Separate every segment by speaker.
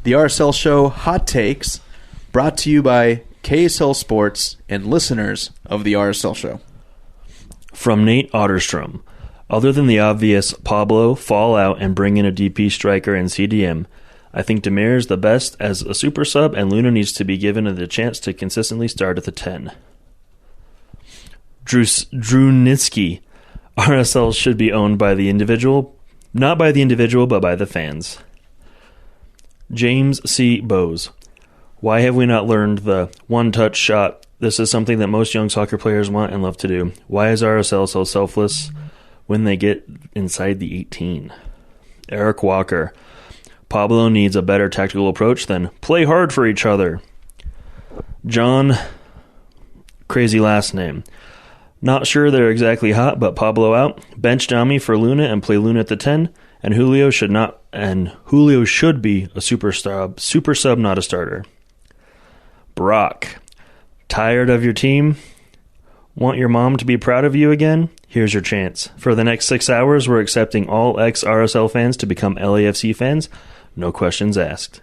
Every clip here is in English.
Speaker 1: The RSL Show Hot Takes, brought to you by KSL Sports and listeners of the RSL Show.
Speaker 2: From Nate Otterstrom. Other than the obvious Pablo, Fallout, and bring in a DP striker and CDM, I think Demir is the best as a super sub, and Luna needs to be given the chance to consistently start at the 10. Drunitsky. RSL should be owned by the individual, not by the individual, but by the fans. James C. Bowes. Why have we not learned the one-touch shot? This is something that most young soccer players want and love to do. Why is RSL so selfless when they get inside the 18? Eric Walker. Pablo needs a better tactical approach than play hard for each other. John, crazy last name. Not sure they're exactly hot, but Pablo out. Bench Dami for Luna and play Luna at the 10. And Julio should be a super sub, not a starter. Brock. Tired of your team? Want your mom to be proud of you again? Here's your chance. For the next 6 hours, we're accepting all ex-RSL fans to become LAFC fans. No questions asked.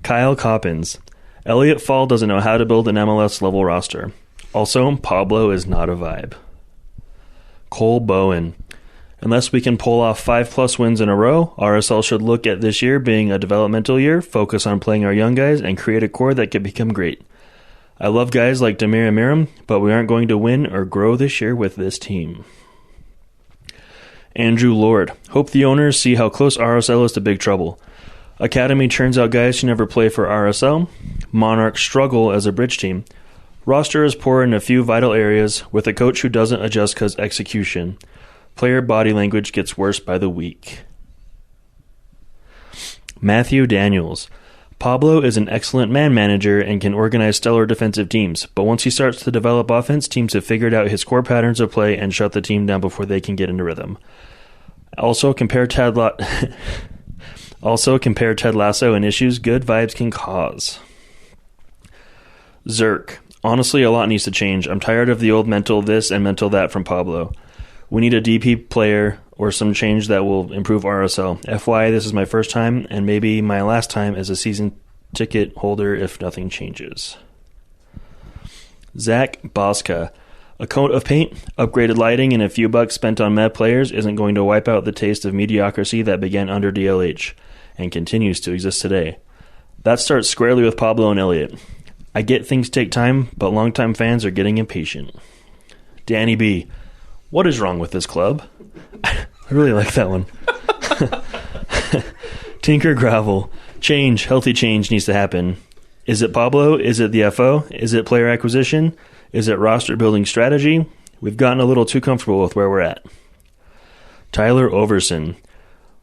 Speaker 2: Kyle Coppins. Elliot Fall doesn't know how to build an MLS-level roster. Also, Pablo is not a vibe. Cole Bowen. Unless we can pull off 5+ wins in a row, RSL should look at this year being a developmental year, focus on playing our young guys, and create a core that can become great. I love guys like Demir and Miram, but we aren't going to win or grow this year with this team. Andrew Lord. Hope the owners see how close RSL is to big trouble. Academy turns out guys who never play for RSL. Monarchs struggle as a bridge team. Roster is poor in a few vital areas, with a coach who doesn't adjust because execution. Player body language gets worse by the week. Matthew Daniels. Pablo is an excellent man manager and can organize stellar defensive teams, but once he starts to develop offense, teams have figured out his core patterns of play and shut the team down before they can get into rhythm. Also, compare Ted Lasso and issues good vibes can cause. Zerk. Honestly, a lot needs to change. I'm tired of the old mental this and mental that from Pablo. We need a DP player or some change that will improve RSL. FYI, this is my first time and maybe my last time as a season ticket holder if nothing changes. Zach Bosca. A coat of paint, upgraded lighting, and a few bucks spent on med players isn't going to wipe out the taste of mediocrity that began under DLH and continues to exist today. That starts squarely with Pablo and Elliot. I get things take time, but longtime fans are getting impatient. Danny B. What is wrong with this club? I really like that one. Tinker Gravel. Change, healthy change needs to happen. Is it Pablo? Is it the FO? Is it player acquisition? Is it roster building strategy? We've gotten a little too comfortable with where we're at. Tyler Overson.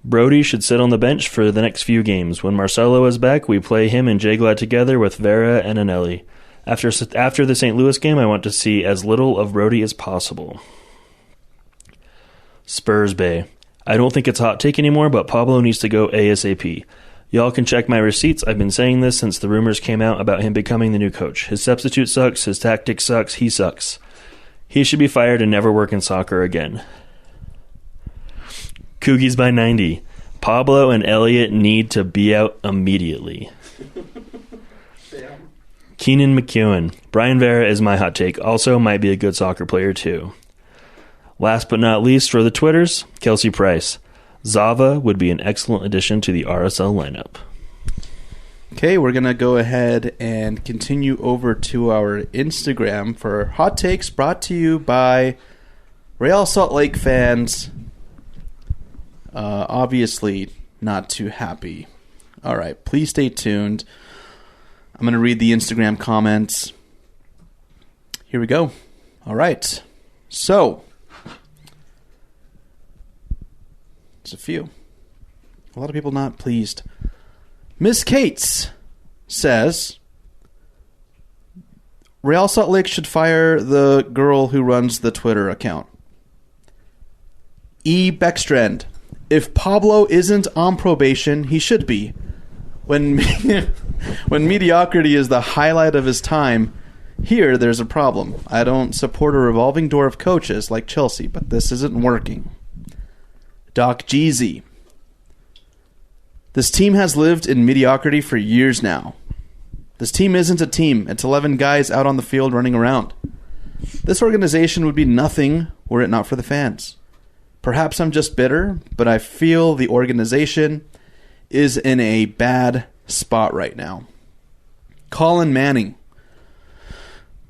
Speaker 2: Brody should sit on the bench for the next few games. When Marcelo is back, we play him and J-Glad together with Vera and Anelli. After the St. Louis game, I want to see as little of Brody as possible. Spurs Bay. I don't think it's a hot take anymore, but Pablo needs to go ASAP. Y'all can check my receipts. I've been saying this since the rumors came out about him becoming the new coach. His substitute sucks, his tactics sucks, he sucks. He should be fired and never work in soccer again. Coogies by 90. Pablo and Elliot need to be out immediately. Keenan McEwen. Brian Vera is my hot take. Also might be a good soccer player too. Last but not least for the Twitters, Kelsey Price. Zava would be an excellent addition to the RSL lineup.
Speaker 1: Okay, we're going to go ahead and continue over to our Instagram for hot takes brought to you by Real Salt Lake fans. Obviously not too happy. All right, please stay tuned. I'm going to read the Instagram comments. Here we go. All right. So, there's a few. A lot of people not pleased. Miss Cates says, Real Salt Lake should fire the girl who runs the Twitter account. E. Beckstrand. If Pablo isn't on probation, he should be. When mediocrity is the highlight of his time, here there's a problem. I don't support a revolving door of coaches like Chelsea, but this isn't working. Doc Jeezy. This team has lived in mediocrity for years now. This team isn't a team. It's 11 guys out on the field running around. This organization would be nothing were it not for the fans. Perhaps I'm just bitter, but I feel the organization is in a bad spot right now. Colin Manning.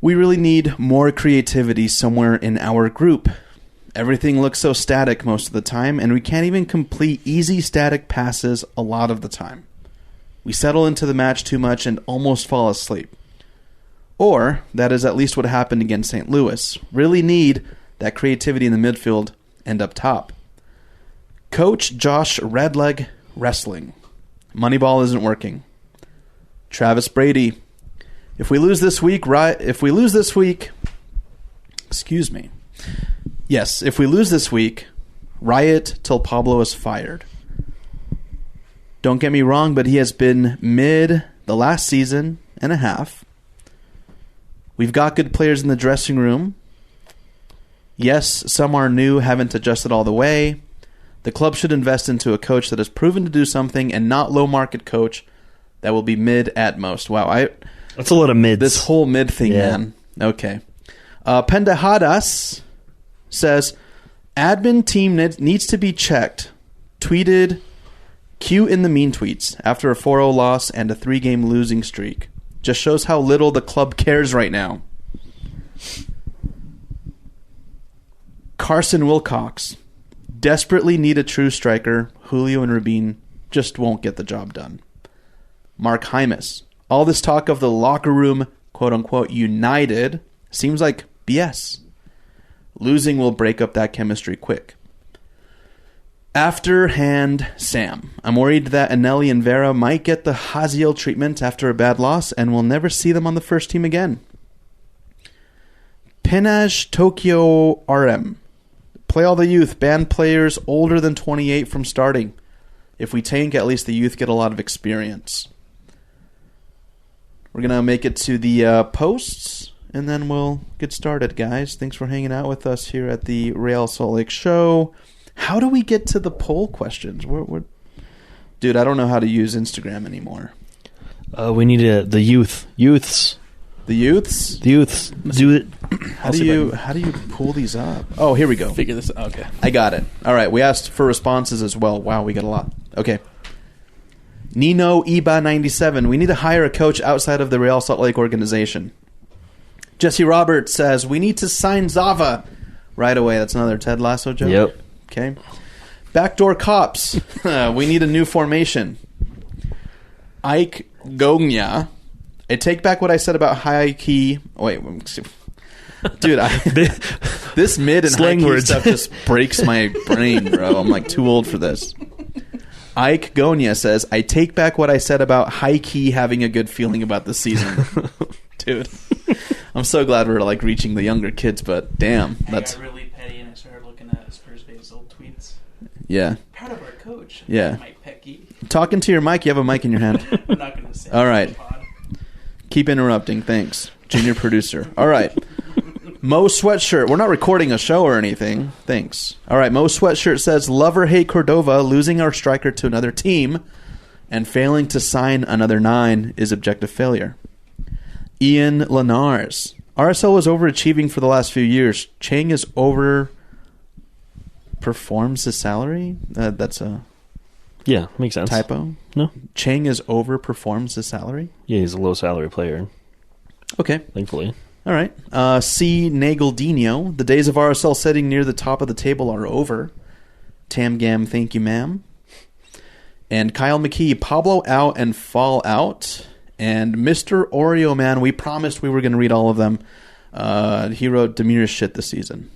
Speaker 1: We really need more creativity somewhere in our group. Everything looks so static most of the time, and we can't even complete easy static passes a lot of the time. We settle into the match too much and almost fall asleep. Or, that is at least what happened against St. Louis. Really need that creativity in the midfield and up top. Coach Josh Redleg Wrestling. Moneyball isn't working. Travis Brady. If we lose this week, excuse me. Yes, if we lose this week, riot till Pablo is fired. Don't get me wrong, but he has been mid the last season and a half. We've got good players in the dressing room. Yes, some are new, haven't adjusted all the way. The club should invest into a coach that has proven to do something and not low-market coach that will be mid at most. Wow,
Speaker 2: that's a lot of mids.
Speaker 1: This whole mid thing, man. Okay. Pendejadas says, admin team needs to be checked. Tweeted, Q in the mean tweets after a 4-0 loss and a 3-game losing streak. Just shows how little the club cares right now. Carson Wilcox. Desperately need a true striker. Julio and Rubin just won't get the job done. Mark Hymas. All this talk of the locker room, quote-unquote, united, seems like BS. Losing will break up that chemistry quick. Afterhand Sam. I'm worried that Anelli and Vera might get the Haziel treatment after a bad loss and we'll never see them on the first team again. Pinaj Tokyo RM. Play all the youth. Ban players older than 28 from starting. If we tank, at least the youth get a lot of experience. We're going to make it to the posts. And then we'll get started, guys. Thanks for hanging out with us here at the Real Salt Lake Show. How do we get to the poll questions? Dude, I don't know how to use Instagram anymore.
Speaker 2: We need the youths.
Speaker 1: The youths?
Speaker 2: The youths. Do it.
Speaker 1: How do you pull these up? Oh, here we go.
Speaker 3: Figure this out. Okay.
Speaker 1: I got it. All right. We asked for responses as well. Wow, we got a lot. Okay. Nino Iba 97. We need to hire a coach outside of the Real Salt Lake organization. Jesse Roberts says, we need to sign Zava right away. That's another Ted Lasso joke.
Speaker 2: Yep.
Speaker 1: Okay. Backdoor Cops. We need a new formation. Ike Gogna. I take back what I said about high key. Wait. Dude, this mid and high key stuff just breaks my brain, bro. I'm like too old for this. Ike Gonya says, I take back what I said about high key having a good feeling about the season. Dude. I'm so glad we're like reaching the younger kids, but damn, that's
Speaker 3: really petty, and I started looking at Spurs Bay's old tweets.
Speaker 1: Yeah.
Speaker 3: Proud of our coach.
Speaker 1: Yeah.
Speaker 3: Mike Pecky.
Speaker 1: Talking to your mic, you have a mic in your hand.
Speaker 3: I'm not going to say.
Speaker 1: All right. Keep interrupting. Thanks, junior producer. All right. Mo Sweatshirt. We're not recording a show or anything. Thanks. All right. Mo Sweatshirt says, love or hate Cordova, losing our striker to another team and failing to sign another 9 is objective failure. Ian Lenars. RSL was overachieving for the last few years. Chang is overperforms his salary? That's a
Speaker 2: makes sense.
Speaker 1: Typo?
Speaker 2: No.
Speaker 1: Chang is overperforms his salary?
Speaker 2: Yeah, he's a low salary player.
Speaker 1: Okay.
Speaker 2: Thankfully.
Speaker 1: All right. C. Nagaldino. The days of RSL sitting near the top of the table are over. Tam Gam, thank you, ma'am. And Kyle McKee. Pablo out and fall out. And Mr. Oreo Man, we promised we were going to read all of them. He wrote Demir's shit this season.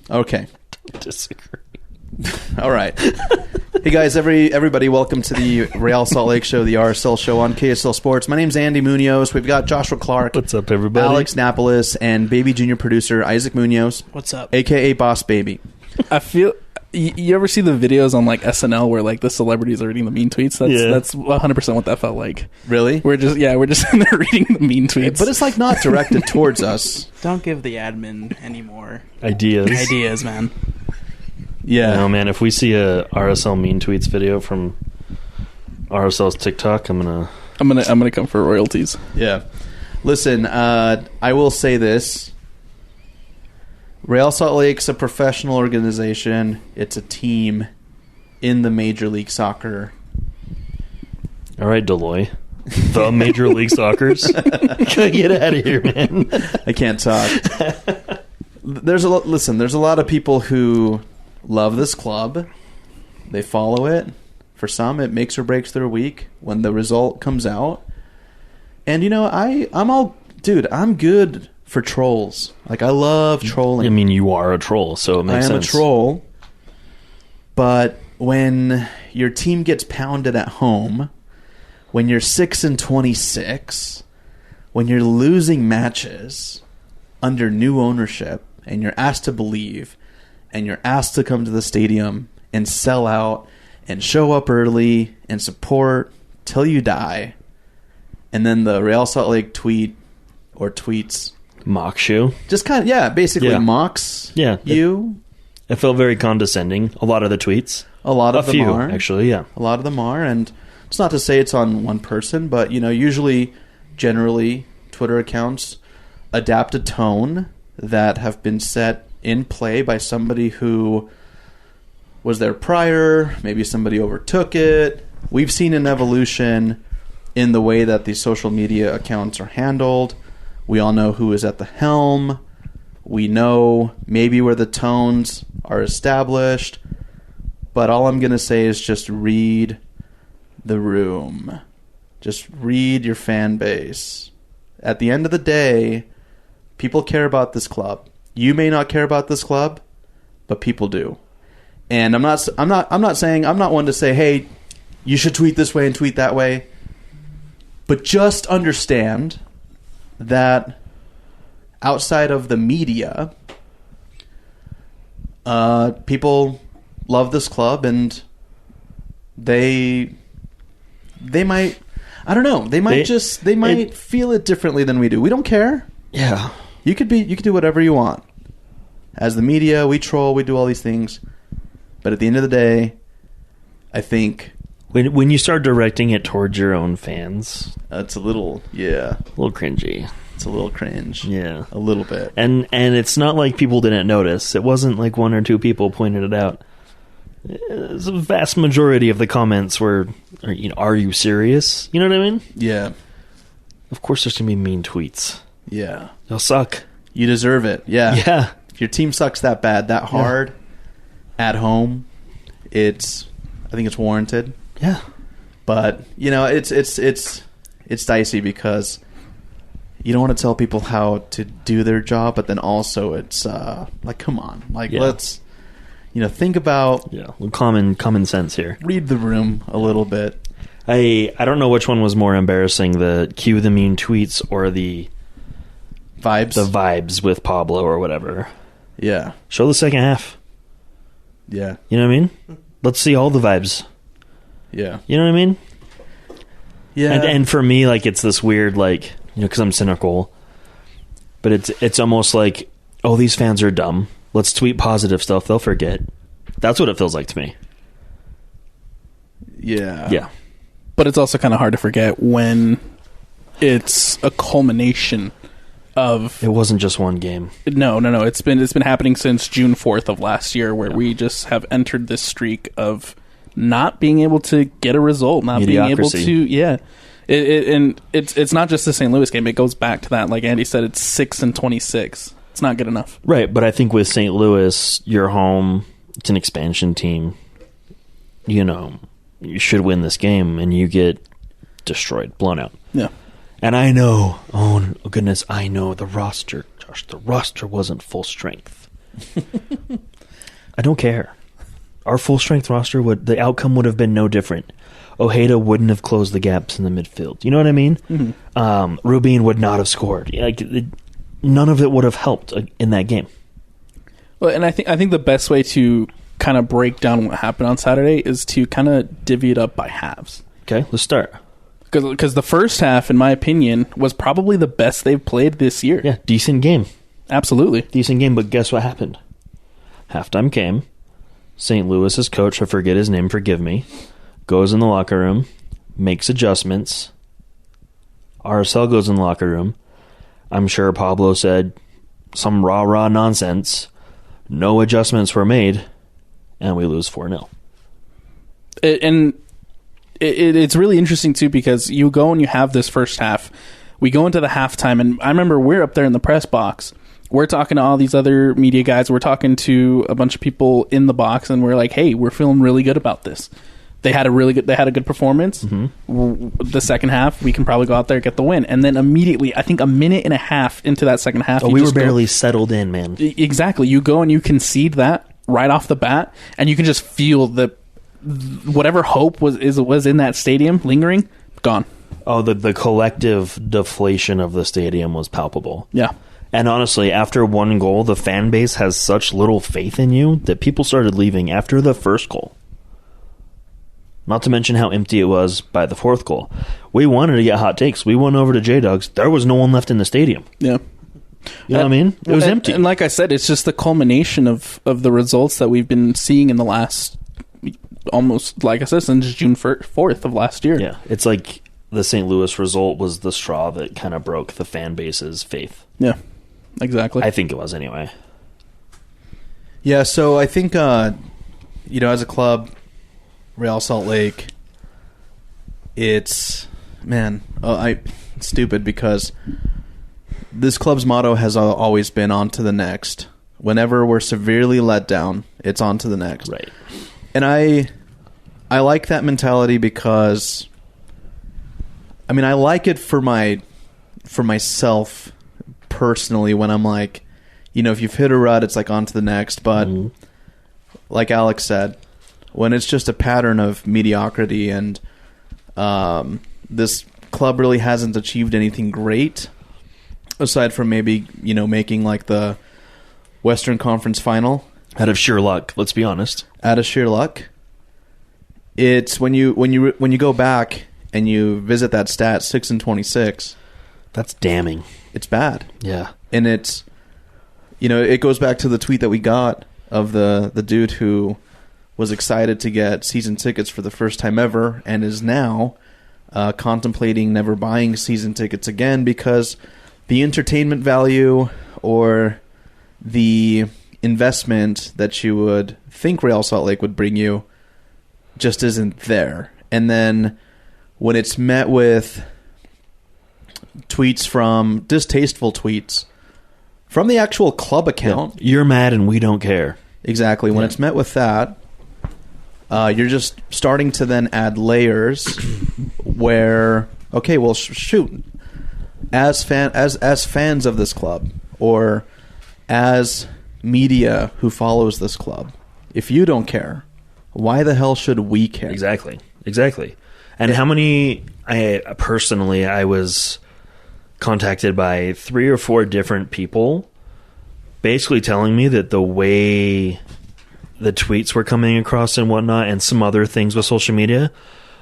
Speaker 1: Okay.
Speaker 2: Disagree.
Speaker 1: All right. Hey guys, everybody, welcome to the Real Salt Lake Show, the RSL Show on KSL Sports. My name's Andy Munoz. We've got Joshua Clark.
Speaker 2: What's up, everybody?
Speaker 1: Alex Napolis and baby junior producer Isaac Munoz.
Speaker 3: What's up?
Speaker 1: A.K.A. Boss Baby.
Speaker 3: I feel... You ever see the videos on like SNL where like the celebrities are reading the mean tweets? That's 100% what that felt like.
Speaker 1: Really?
Speaker 3: We're just in there reading the mean tweets.
Speaker 1: But it's like not directed towards us.
Speaker 3: Don't give the admin any more
Speaker 2: ideas,
Speaker 3: man.
Speaker 1: Yeah.
Speaker 2: No, man, if we see a RSL mean tweets video from RSL's TikTok. I'm gonna
Speaker 3: come for royalties.
Speaker 1: Yeah. Listen, I will say this. Real Salt Lake's a professional organization. It's a team in the Major League Soccer.
Speaker 2: All right, Deloy. The Major League Soccers. Get out of here, man.
Speaker 1: I can't talk. There's a lot of people who love this club. They follow it. For some, it makes or breaks their week when the result comes out. And, you know, I'm good for trolls. Like, I love trolling.
Speaker 2: I mean, you are a troll, so it makes sense.
Speaker 1: I am a troll. But when your team gets pounded at home, when you're 6-26, when you're losing matches under new ownership, and you're asked to believe, and you're asked to come to the stadium and sell out and show up early and support till you die, and then the Real Salt Lake tweets
Speaker 2: mocks you,
Speaker 1: just kind of basically mocks you.
Speaker 2: It felt very condescending. A lot of the tweets,
Speaker 1: a lot of them are
Speaker 2: actually, a
Speaker 1: lot of them are, and it's not to say it's on one person, but you know, generally, Twitter accounts adapt a tone that have been set in play by somebody who was there prior. Maybe somebody overtook it. We've seen an evolution in the way that these social media accounts are handled. We all know who is at the helm. We know maybe where the tones are established. But all I'm going to say is just read the room. Just read your fan base. At the end of the day, people care about this club. You may not care about this club, but people do. And I'm not one to say, hey, you should tweet this way and tweet that way. But just understand that outside of the media, people love this club, and they might, I don't know, they might feel it differently than we do. We don't care.
Speaker 2: Yeah.
Speaker 1: You could do whatever you want. As the media, we troll, we do all these things. But at the end of the day, I think
Speaker 2: when you start directing it towards your own fans,
Speaker 1: it's a little
Speaker 2: cringy.
Speaker 1: It's a little cringe.
Speaker 2: Yeah.
Speaker 1: A little bit.
Speaker 2: And it's not like people didn't notice. It wasn't like one or two people pointed it out. The vast majority of the comments were, are you serious? You know what I mean?
Speaker 1: Yeah.
Speaker 2: Of course there's going to be mean tweets.
Speaker 1: Yeah.
Speaker 2: They'll suck.
Speaker 1: You deserve it. Yeah.
Speaker 2: Yeah.
Speaker 1: If your team sucks that bad, that hard, at home, I think it's warranted.
Speaker 2: Yeah.
Speaker 1: But, you know, it's dicey because you don't want to tell people how to do their job, but then also it's like, come on. Like, let's, think about...
Speaker 2: Yeah, common sense here.
Speaker 1: Read the room a little bit.
Speaker 2: I don't know which one was more embarrassing, the cue the mean tweets or the...
Speaker 1: Vibes?
Speaker 2: The vibes with Pablo or whatever.
Speaker 1: Yeah.
Speaker 2: Show the second half.
Speaker 1: Yeah.
Speaker 2: You know what I mean? Let's see all the vibes.
Speaker 1: Yeah.
Speaker 2: You know what I mean?
Speaker 1: Yeah.
Speaker 2: And for me, like, it's this weird, like, because I'm cynical, but it's almost like, oh, these fans are dumb. Let's tweet positive stuff. They'll forget. That's what it feels like to me.
Speaker 1: Yeah.
Speaker 2: Yeah.
Speaker 3: But it's also kind of hard to forget when it's a culmination of...
Speaker 2: It wasn't just one game.
Speaker 3: No. It's been happening since June 4th of last year, where we just have entered this streak of not being able to get a result, not
Speaker 2: Mediocrity.
Speaker 3: being able to... And it's not just the St. Louis game. It goes back to that. Like Andy said, it's 6-26. It's not good enough.
Speaker 2: Right, but I think with St. Louis, you're home. It's an expansion team. You should win this game, and you get destroyed, blown out.
Speaker 3: Yeah.
Speaker 2: And I know, oh goodness, I know the roster, Josh, the roster wasn't full strength. I don't care. Our full strength roster, the outcome would have been no different. Ojeda wouldn't have closed the gaps in the midfield. You know what I mean? Mm-hmm. Rubin would not have scored. None of it would have helped in that game.
Speaker 3: Well, and I think the best way to kind of break down what happened on Saturday is to kind of divvy it up by halves.
Speaker 2: Okay, let's start.
Speaker 3: Because the first half, in my opinion, was probably the best they've played this year.
Speaker 2: Yeah, decent game.
Speaker 3: Absolutely.
Speaker 2: Decent game, but guess what happened? Halftime came. St. Louis's coach, I forget his name, forgive me, goes in the locker room, makes adjustments. RSL goes in the locker room. I'm sure Pablo said some rah-rah nonsense. No adjustments were made, and we lose 4-0.
Speaker 3: It's really interesting, too, because you go and you have this first half. We go into the halftime, and I remember we're up there in the press box. We're talking to all these other media guys. We're talking to a bunch of people in the box, and we're like, hey, we're feeling really good about this. They had a good performance. Mm-hmm. The second half, we can probably go out there and get the win. And then immediately, I think a minute and a half into that second half,
Speaker 2: we were barely settled in, man.
Speaker 3: Exactly. You go and you concede that right off the bat, and you can just feel the whatever hope was in that stadium lingering, gone.
Speaker 2: Oh, the collective deflation of the stadium was palpable.
Speaker 3: Yeah.
Speaker 2: And honestly, after one goal, the fan base has such little faith in you that people started leaving after the first goal. Not to mention how empty it was by the fourth goal. We wanted to get hot takes. We went over to J-Dug's. There was no one left in the stadium.
Speaker 3: Yeah.
Speaker 2: You know what I mean? It was empty.
Speaker 3: And like I said, it's just the culmination of the results that we've been seeing in the last, almost, like I said, since June 4th of last year.
Speaker 2: Yeah. It's like the St. Louis result was the straw that kind of broke the fan base's faith.
Speaker 3: Yeah. Exactly.
Speaker 2: I think it was anyway.
Speaker 1: Yeah, so I think, as a club, Real Salt Lake, it's stupid because this club's motto has always been on to the next. Whenever we're severely let down, it's on to the next.
Speaker 2: Right.
Speaker 1: And I like that mentality because, I like it for myself personally when I'm like, if you've hit a rut, it's like on to the next. But like Alex said, when it's just a pattern of mediocrity and this club really hasn't achieved anything great aside from maybe, making like the Western Conference final.
Speaker 2: Out of sheer luck, let's be honest.
Speaker 1: Out of sheer luck. It's when you go back and you visit that stat, 6-26.
Speaker 2: That's damning.
Speaker 1: It's bad.
Speaker 2: Yeah.
Speaker 1: And it's, it goes back to the tweet that we got of the dude who was excited to get season tickets for the first time ever and is now contemplating never buying season tickets again because the entertainment value or the investment that you would think Real Salt Lake would bring you just isn't there. And then when it's met with tweets from distasteful tweets from the actual club account,
Speaker 2: you're mad and we don't care.
Speaker 1: Exactly. When it's met with that, you're just starting to then add layers where, okay, well, shoot, as fans of this club or as media who follows this club, if you don't care, why the hell should we care?
Speaker 2: Exactly. And how many, I was contacted by 3 or 4 different people basically telling me that the way the tweets were coming across and whatnot and some other things with social media,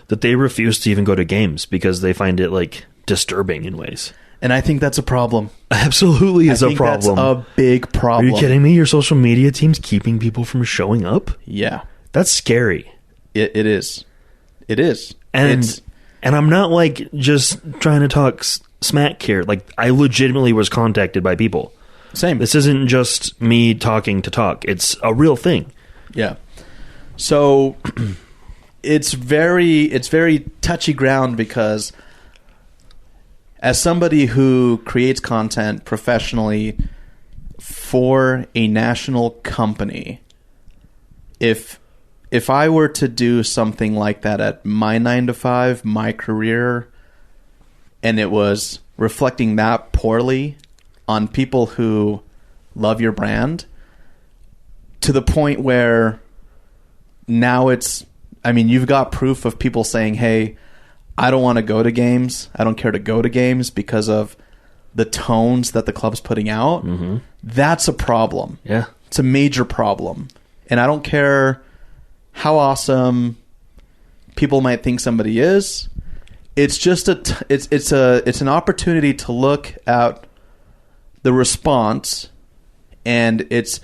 Speaker 2: that they refuse to even go to games because they find it like disturbing in ways.
Speaker 1: And I think that's a problem.
Speaker 2: Absolutely is a problem.
Speaker 1: That's a big problem.
Speaker 2: Are you kidding me? Your social media team's keeping people from showing up?
Speaker 1: Yeah.
Speaker 2: That's scary.
Speaker 1: It is. It is.
Speaker 2: And I'm not like just trying to talk smack here. Like I legitimately was contacted by people.
Speaker 1: Same.
Speaker 2: This isn't just me talking to talk. It's a real thing.
Speaker 1: Yeah. So it's very touchy ground because as somebody who creates content professionally for a national company, if I were to do something like that at my 9-to-5, my career, and it was reflecting that poorly on people who love your brand, to the point where now you've got proof of people saying, hey, I don't want to go to games. I don't care to go to games because of the tones that the club's putting out. Mm-hmm. That's a problem.
Speaker 2: Yeah.
Speaker 1: It's a major problem. And I don't care how awesome people might think somebody is. It's just it's an opportunity to look at the response, and it's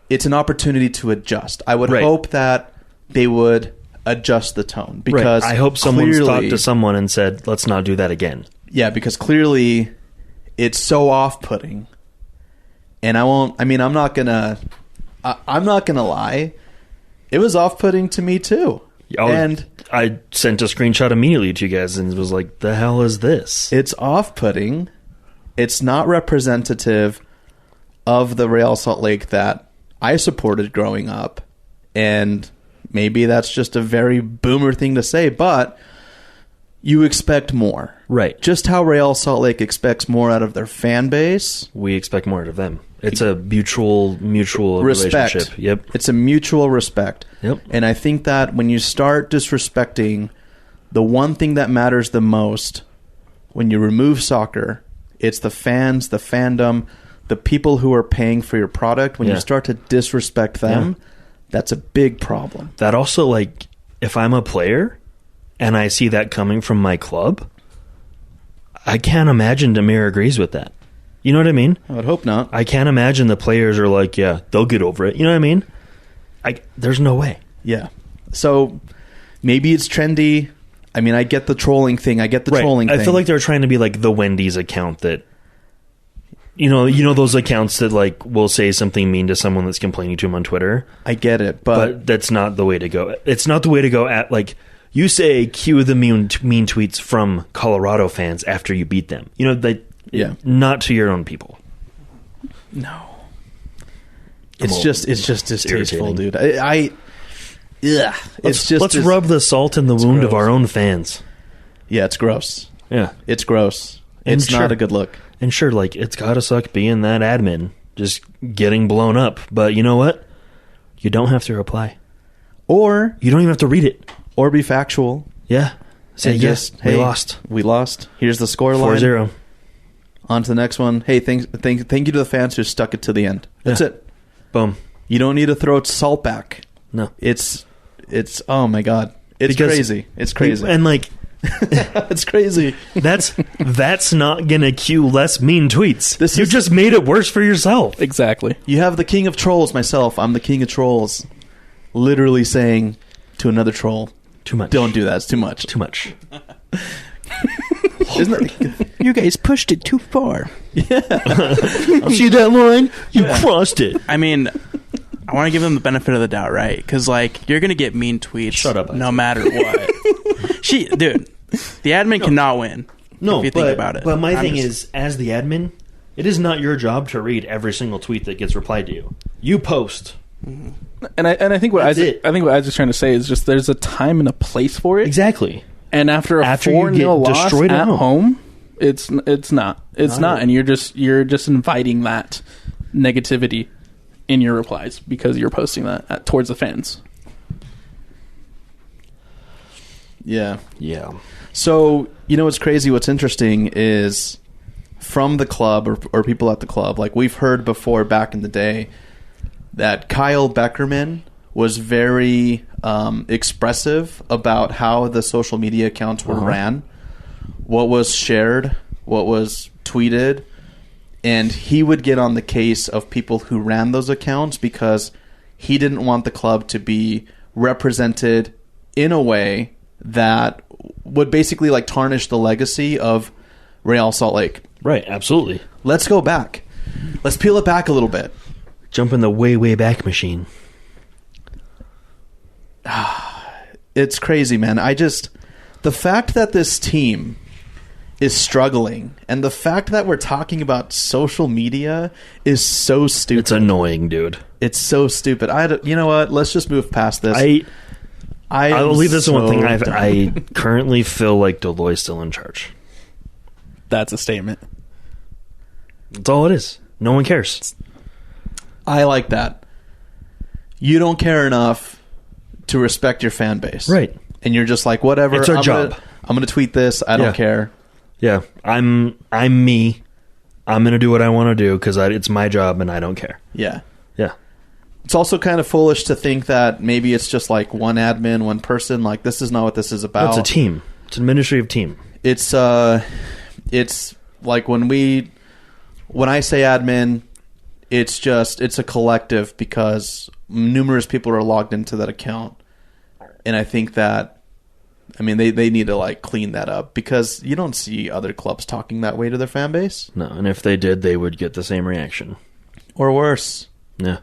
Speaker 1: an opportunity to adjust. I would hope that they would adjust the tone, because
Speaker 2: I hope someone's
Speaker 1: clearly,
Speaker 2: talked to someone and said, let's not do that again.
Speaker 1: Yeah, because clearly it's so off-putting. And I'm not gonna lie. It was off-putting to me too. And
Speaker 2: I sent a screenshot immediately to you guys and was like, the hell is this?
Speaker 1: it's off-putting. It's not representative of the Real Salt Lake that I supported growing up. And maybe that's just a very boomer thing to say, but you expect more.
Speaker 2: Right.
Speaker 1: Just how Real Salt Lake expects more out of their fan base.
Speaker 2: We expect more out of them. It's a mutual
Speaker 1: Respect.
Speaker 2: relationship. Yep.
Speaker 1: It's a mutual respect.
Speaker 2: Yep.
Speaker 1: And I think that when you start disrespecting the one thing that matters the most, when you remove soccer, it's the fans, the fandom, the people who are paying for your product. When you start to disrespect them, that's a big problem.
Speaker 2: That also, like, if I'm a player and I see that coming from my club, I can't imagine Demir agrees with that. You know what I mean?
Speaker 1: I would hope not.
Speaker 2: I can't imagine the players are like, yeah, they'll get over it. You know what I mean? There's no way.
Speaker 1: Yeah. So maybe it's trendy. I mean, I get the trolling thing. I get the trolling thing.
Speaker 2: I feel like they're trying to be like the Wendy's account that, you know those accounts that like will say something mean to someone that's complaining to them on Twitter.
Speaker 1: I get it, but
Speaker 2: that's not the way to go. It's not the way to go at, like, you say cue the mean tweets from Colorado fans after you beat them. You know, not to your own people.
Speaker 1: No. It's just distasteful,
Speaker 2: irritating.
Speaker 1: dude.
Speaker 2: Let's rub the salt in the wound
Speaker 1: gross.
Speaker 2: of our own fans.
Speaker 1: Yeah, it's gross.
Speaker 2: Yeah.
Speaker 1: It's gross.
Speaker 2: And
Speaker 1: It's not a good look.
Speaker 2: And sure, like, it's gotta suck being that admin, just getting blown up. But you know what? You don't have to reply.
Speaker 1: Or
Speaker 2: You don't even have to read it.
Speaker 1: or be factual.
Speaker 2: Yeah. Say,
Speaker 1: And
Speaker 2: yes,
Speaker 1: hey,
Speaker 2: we lost.
Speaker 1: We lost. Here's the score line.
Speaker 2: 4-0.
Speaker 1: On to the next one. Hey, thank you to the fans who stuck it to the end. That's
Speaker 2: Yeah.
Speaker 1: it.
Speaker 2: Boom.
Speaker 1: You don't need to throw salt back.
Speaker 2: No.
Speaker 1: It's oh my god. It's
Speaker 2: Because-
Speaker 1: crazy. It's crazy.
Speaker 2: And, like,
Speaker 1: It's crazy.
Speaker 2: that's not gonna cue less mean tweets. You
Speaker 1: is-
Speaker 2: just made it worse for yourself.
Speaker 3: Exactly.
Speaker 1: You have the king of trolls, myself. I'm the king of trolls. Literally saying to another troll,
Speaker 2: Too much.
Speaker 1: don't do that. It's too much.
Speaker 2: Too much.
Speaker 1: Isn't that,
Speaker 4: You guys pushed it too far.
Speaker 2: See that line? You crossed it.
Speaker 4: I mean, I want to give them the benefit of the doubt, right? Because, like, you're going to get mean tweets
Speaker 2: Shut up,
Speaker 4: no
Speaker 2: Isaac.
Speaker 4: matter what. Dude, the admin cannot win.
Speaker 2: No,
Speaker 4: if you think about it.
Speaker 2: But my
Speaker 4: I'm
Speaker 2: thing
Speaker 4: just-
Speaker 2: is, as the admin, it is not your job to read every single tweet that gets replied to you. You post.
Speaker 3: And I think what
Speaker 2: That's
Speaker 3: Isaac,
Speaker 2: it.
Speaker 3: I think what Isaac's trying to say is just there's a time and a place for it.
Speaker 2: Exactly.
Speaker 3: And after a
Speaker 2: After you
Speaker 3: 4-0
Speaker 2: get
Speaker 3: loss
Speaker 2: destroyed
Speaker 3: at
Speaker 2: at
Speaker 3: home, it's not, and you're just inviting that negativity in your replies because you're posting that towards the fans.
Speaker 1: yeah.
Speaker 2: Yeah.
Speaker 1: So, you know what's crazy? What's interesting is from the club or people at the club, like we've heard before back in the day, that Kyle Beckerman was very expressive about how the social media accounts were ran, what was shared, what was tweeted, and he would get on the case of people who ran those accounts because he didn't want the club to be represented in a way that would basically like tarnish the legacy of Real Salt Lake.
Speaker 2: Right, absolutely.
Speaker 1: Let's go back. Let's peel it back a little bit.
Speaker 2: Jump in the way, way back machine.
Speaker 1: It's crazy, man. The fact that this team is struggling and the fact that we're talking about social media is so stupid.
Speaker 2: It's annoying, dude.
Speaker 1: It's so stupid. You know what? Let's just move past this.
Speaker 2: I'll leave this one thing.
Speaker 1: done.
Speaker 2: I currently feel like Deloitte's still in charge.
Speaker 3: That's a statement.
Speaker 2: That's all it is. No one cares.
Speaker 1: I like that. You don't care enough to respect your fan base.
Speaker 2: Right.
Speaker 1: And you're just like, whatever.
Speaker 2: It's our
Speaker 1: I'm
Speaker 2: job.
Speaker 1: I'm going to tweet this. I
Speaker 2: Yeah.
Speaker 1: don't care.
Speaker 2: Yeah, I'm me. I'm gonna do what I want to do because it's my job and I don't care.
Speaker 1: Yeah.
Speaker 2: Yeah.
Speaker 1: It's also kind of foolish to think that maybe it's just like one admin, one person. Like, this is not what this is about.
Speaker 2: It's a team. It's an administrative team.
Speaker 1: It's like when I say admin, it's a collective because numerous people are logged into that account. And I think that, I mean, they need to like clean that up, because you don't see other clubs talking that way to their fan base.
Speaker 2: No, and if they did, they would get the same reaction.
Speaker 1: Or worse.
Speaker 2: Yeah.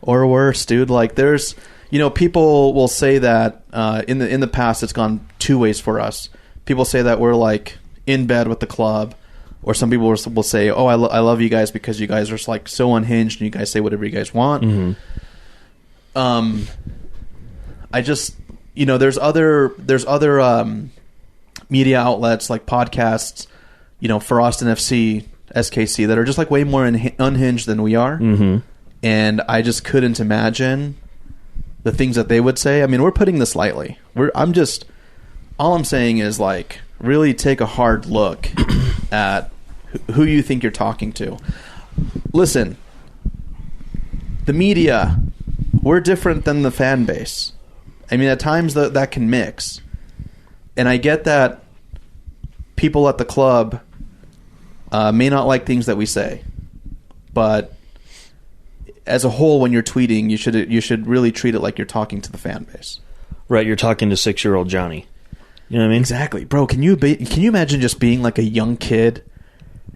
Speaker 1: Or worse, dude. Like, there's, people will say that in the past it's gone two ways for us. People say that we're like in bed with the club, or some people will say, "Oh, I love you guys because you guys are just like so unhinged and you guys say whatever you guys want."
Speaker 2: Mm-hmm.
Speaker 1: I just, there's other media outlets like podcasts, for Austin FC, SKC, that are just like way more unhinged than we are.
Speaker 2: Mm-hmm.
Speaker 1: And I just couldn't imagine the things that they would say. I mean, we're putting this lightly. All I'm saying is, like, really take a hard look at who you think you're talking to. Listen, the media, we're different than the fan base. I mean, at times that can mix. And I get that people at the club may not like things that we say. But as a whole, when you're tweeting, you should really treat it like you're talking to the fan base.
Speaker 2: Right, you're talking to 6-year-old Johnny. You know what I mean?
Speaker 1: Exactly. Bro, can you imagine just being like a young kid